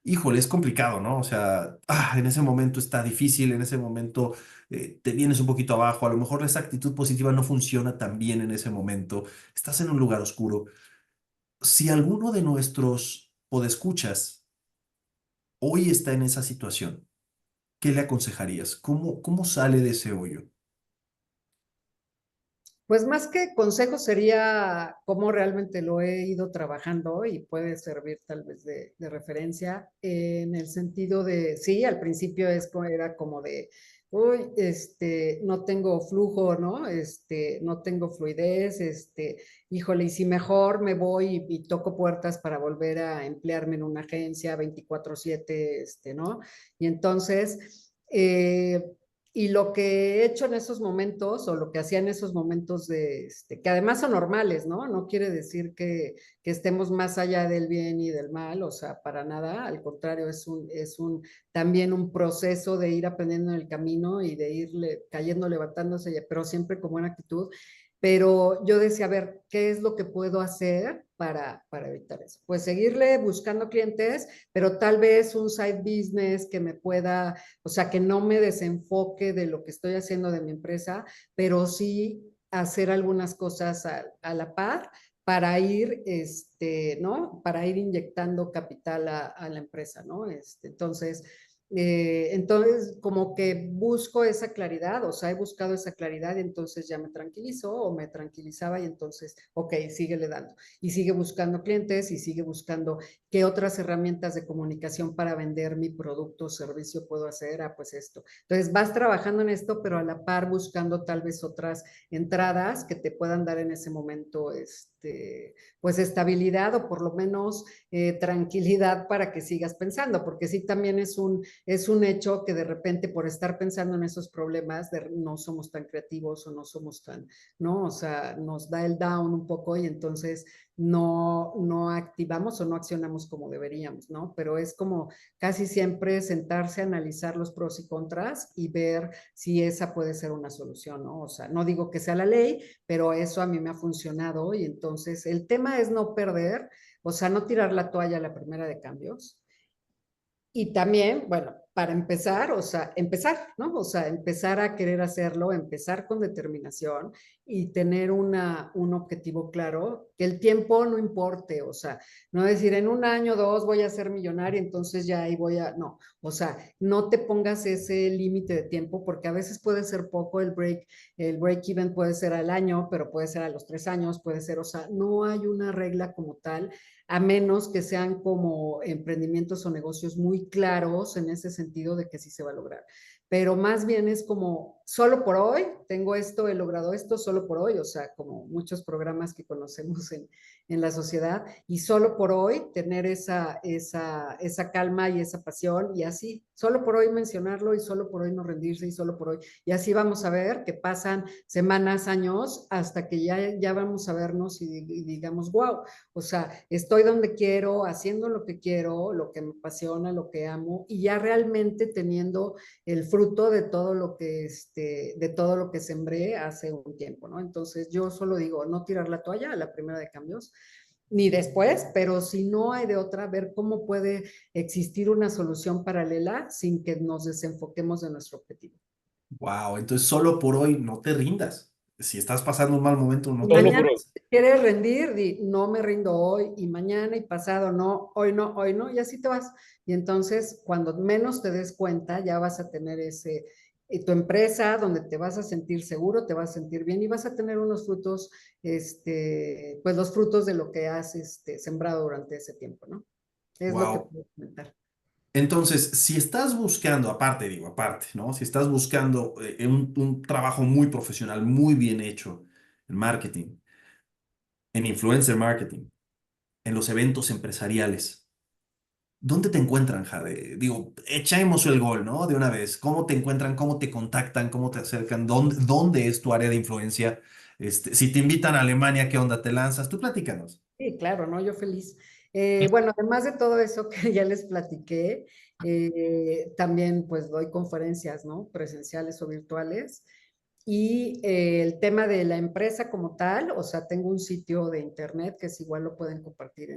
híjole, es complicado, ¿no? O sea, en ese momento está difícil, en ese momento te vienes un poquito abajo, a lo mejor esa actitud positiva no funciona tan bien en ese momento, estás en un lugar oscuro. Si alguno de nuestros podescuchas hoy está en esa situación, ¿qué le aconsejarías? ¿Cómo sale de ese hoyo? Pues más que consejo sería cómo realmente lo he ido trabajando y puede servir tal vez de referencia en el sentido de, sí, al principio era como de, uy, no tengo flujo, ¿no? No tengo fluidez, híjole, y si mejor me voy y toco puertas para volver a emplearme en una agencia 24/7, ¿no? Y entonces, y lo que he hecho en esos momentos, o lo que hacía en esos momentos que además son normales, ¿no? No quiere decir que estemos más allá del bien y del mal, o sea, para nada, al contrario, también un proceso de ir aprendiendo en el camino y de ir cayendo, levantándose, pero siempre con buena actitud. Pero yo decía, a ver, ¿qué es lo que puedo hacer para evitar eso? Pues seguirle buscando clientes, pero tal vez un side business que me pueda, o sea, que no me desenfoque de lo que estoy haciendo de mi empresa, pero sí hacer algunas cosas a la par para ir, ¿no? Para ir inyectando capital a la empresa, ¿no? Entonces, como que busco esa claridad, o sea, he buscado esa claridad y entonces ya me tranquilizo o me tranquilizaba y entonces, ok, síguele dando. Y sigue buscando clientes y sigue buscando qué otras herramientas de comunicación para vender mi producto o servicio puedo hacer. Ah, pues esto. Entonces, vas trabajando en esto, pero a la par buscando tal vez otras entradas que te puedan dar en ese momento, pues estabilidad o por lo menos tranquilidad para que sigas pensando, porque sí también es un hecho que de repente por estar pensando en esos problemas no somos tan creativos o no somos tan, ¿no? O sea, nos da el down un poco y entonces no activamos o no accionamos como deberíamos, ¿no? Pero es como casi siempre sentarse, analizar los pros y contras y ver si esa puede ser una solución, ¿no? O sea, no digo que sea la ley, pero eso a mí me ha funcionado y entonces el tema es no perder, o sea, no tirar la toalla a la primera de cambios. Y también, bueno, para empezar, o sea, empezar, ¿no? O sea, empezar a querer hacerlo, empezar con determinación y tener un objetivo claro, que el tiempo no importe, o sea, no decir en un año, dos voy a ser millonario, entonces ya ahí no, o sea, no te pongas ese límite de tiempo porque a veces puede ser poco el break even puede ser al año, pero puede ser a los 3 años, puede ser, o sea, no hay una regla como tal a menos que sean como emprendimientos o negocios muy claros en ese sentido de que sí se va a lograr. Pero más bien es como, solo por hoy, tengo esto, he logrado esto, solo por hoy, o sea, como muchos programas que conocemos en la sociedad, y solo por hoy tener esa calma y esa pasión, y así, solo por hoy mencionarlo, y solo por hoy no rendirse, y solo por hoy, y así vamos a ver que pasan semanas, años, hasta que ya vamos a vernos y digamos, wow, o sea, estoy donde quiero, haciendo lo que quiero, lo que me apasiona, lo que amo, y ya realmente teniendo el fruto de todo lo que sembré hace un tiempo, ¿no? Entonces, yo solo digo, no tirar la toalla a la primera de cambios, ni después, pero si no hay de otra, ver cómo puede existir una solución paralela sin que nos desenfoquemos de nuestro objetivo. Wow, entonces solo por hoy no te rindas. Si estás pasando un mal momento, Y no te Solo mañana, por hoy. rindas. si te quieres rendir, di, no me rindo hoy, y mañana y pasado, no, hoy no, y así te vas. Y entonces, cuando menos te des cuenta, ya vas a tener tu empresa donde te vas a sentir seguro, te vas a sentir bien y vas a tener unos frutos, pues los frutos de lo que has sembrado durante ese tiempo, ¿no? Es lo que Wow. puedo comentar. Entonces, si estás buscando, aparte, digo, aparte, ¿no? Si estás buscando un trabajo muy profesional, muy bien hecho en marketing, en influencer marketing, en los eventos empresariales, ¿dónde te encuentran, Jade? Digo, echemos el gol, ¿no? De una vez. ¿Cómo te encuentran? ¿Cómo te contactan? ¿Cómo te acercan? ¿Dónde es tu área de influencia? Si te invitan a Alemania, ¿qué onda te lanzas? Tú platícanos. Sí, claro, ¿no? Yo feliz. Bueno, además de todo eso que ya les platiqué, también pues doy conferencias, ¿no? Presenciales o virtuales. Y el tema de la empresa como tal, o sea, tengo un sitio de internet que es igual lo pueden compartir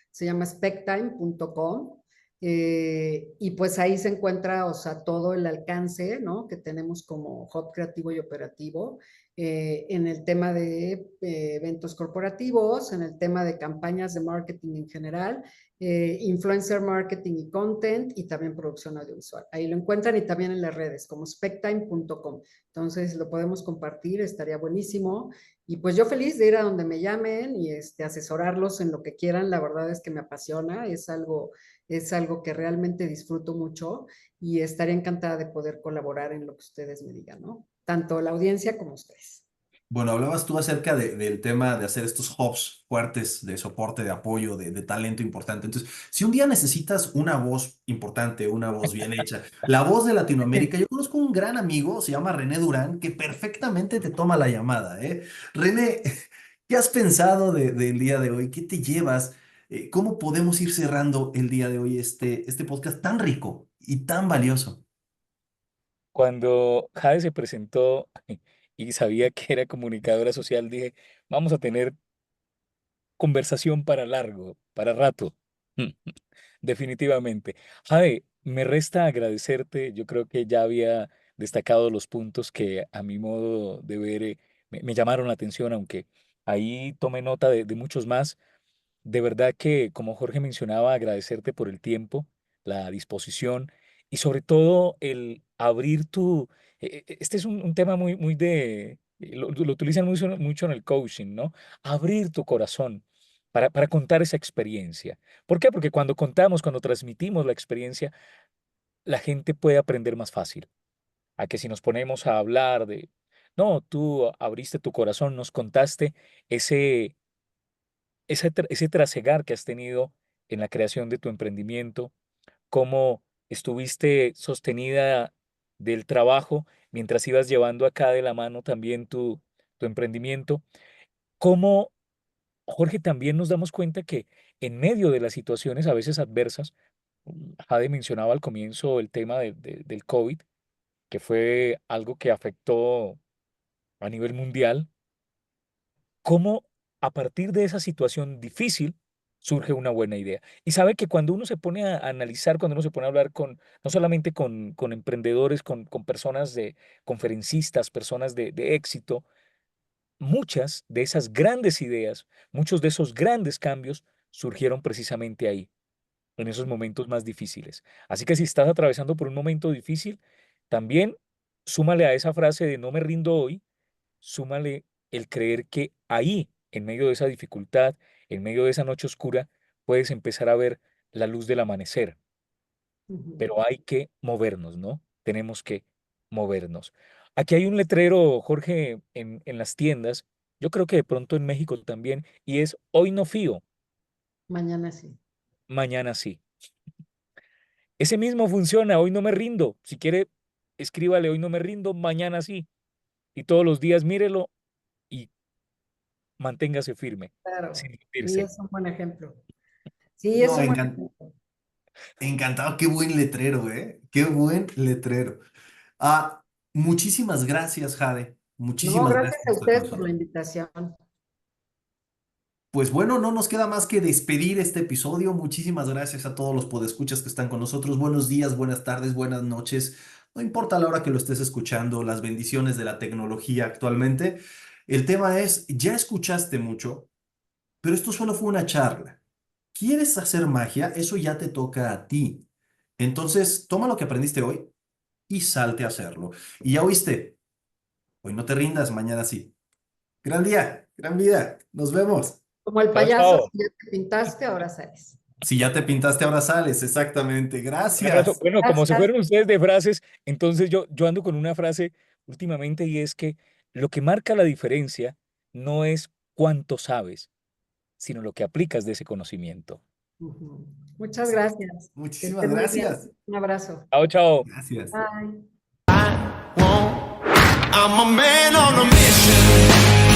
se llama spectime.com. Y pues ahí se encuentra, o sea, todo el alcance, ¿no? Que tenemos como hub creativo y operativo en el tema de eventos corporativos, en el tema de campañas de marketing en general, influencer marketing y content y también producción audiovisual. Ahí lo encuentran y también en las redes como spectime.com. Entonces lo podemos compartir, estaría buenísimo. Y pues yo feliz de ir a donde me llamen y asesorarlos en lo que quieran. La verdad es que me apasiona, es algo que realmente disfruto mucho y estaría encantada de poder colaborar en lo que ustedes me digan, ¿no? Tanto la audiencia como ustedes. Bueno, hablabas tú acerca del tema de hacer estos hubs fuertes de soporte, de apoyo, de talento importante. Entonces, si un día necesitas una voz importante, una voz bien hecha, la voz de Latinoamérica, yo conozco un gran amigo, se llama René Durán, que perfectamente te toma la llamada, ¿eh? René, ¿qué has pensado del día de hoy? ¿Qué te llevas? ¿Cómo podemos ir cerrando el día de hoy este podcast tan rico y tan valioso? Cuando Jade se presentó y sabía que era comunicadora social, dije, vamos a tener conversación para largo, para rato. Definitivamente. Jade, me resta agradecerte. Yo creo que ya había destacado los puntos que a mi modo de ver me llamaron la atención, aunque ahí tomé nota de muchos más. De verdad que, como Jorge mencionaba, agradecerte por el tiempo, la disposición y sobre todo el abrir este es un tema muy lo utilizan mucho en el coaching, ¿no? Abrir tu corazón para contar esa experiencia. ¿Por qué? Porque cuando contamos, cuando transmitimos la experiencia, la gente puede aprender más fácil. A que si nos ponemos a hablar no, tú abriste tu corazón, nos contaste ese ese trasegar que has tenido en la creación de tu emprendimiento, cómo estuviste sostenida del trabajo mientras ibas llevando acá de la mano también tu emprendimiento, cómo, Jorge, también nos damos cuenta que en medio de las situaciones a veces adversas, Jade mencionaba al comienzo el tema del COVID, que fue algo que afectó a nivel mundial, cómo a partir de esa situación difícil surge una buena idea. Y sabe que cuando uno se pone a analizar, cuando uno se pone a hablar no solamente con emprendedores, con personas conferencistas, personas de éxito, muchas de esas grandes ideas, muchos de esos grandes cambios surgieron precisamente ahí, en esos momentos más difíciles. Así que si estás atravesando por un momento difícil, también súmale a esa frase de no me rindo hoy, súmale el creer que ahí, en medio de esa dificultad, en medio de esa noche oscura, puedes empezar a ver la luz del amanecer, Ujú. pero hay que movernos, ¿no? Tenemos que movernos. Aquí hay un letrero, Jorge, en las tiendas, yo creo que de pronto en México también, y es hoy no fío, Mañana sí. mañana sí. Ese mismo funciona, hoy no me rindo. Si quiere, escríbale, hoy no me rindo, mañana sí. Y todos los días mírelo y manténgase firme, Claro. sin Sí, rendirse. es un buen ejemplo. Sí, es No, un buen ejemplo. encantado, qué buen letrero, ¿eh? Qué buen letrero. Ah, muchísimas gracias, Jade. No, Muchísimas gracias gracias por a estar con ustedes por la nosotros. invitación. Pues bueno, no nos queda más que despedir este episodio. Muchísimas gracias a todos los podescuchas que están con nosotros. Buenos días, buenas tardes, buenas noches. no importa la hora que lo estés escuchando, las bendiciones de la tecnología actualmente. El tema es, ya escuchaste mucho, pero esto solo fue una charla. ¿Quieres hacer magia? Eso ya te toca a ti. Entonces, toma lo que aprendiste hoy y salte a hacerlo. Y ya oíste, hoy no te rindas, mañana sí. Gran día, gran vida. Nos vemos. Como el Chao, payaso, chao. si ya te pintaste, ahora sales. Si ya te pintaste, ahora sales. Exactamente. Un abrazo. Gracias. Bueno, como se Gracias. fueron ustedes de frases, entonces yo ando con una frase últimamente y es que lo que marca la diferencia no es cuánto sabes, sino lo que aplicas de ese conocimiento. Ujú. Muchas gracias. Que Muchísimas esté muy bien. gracias. Un abrazo. Chao, chao. Gracias. Bye. Won't. I'm a man on a mission.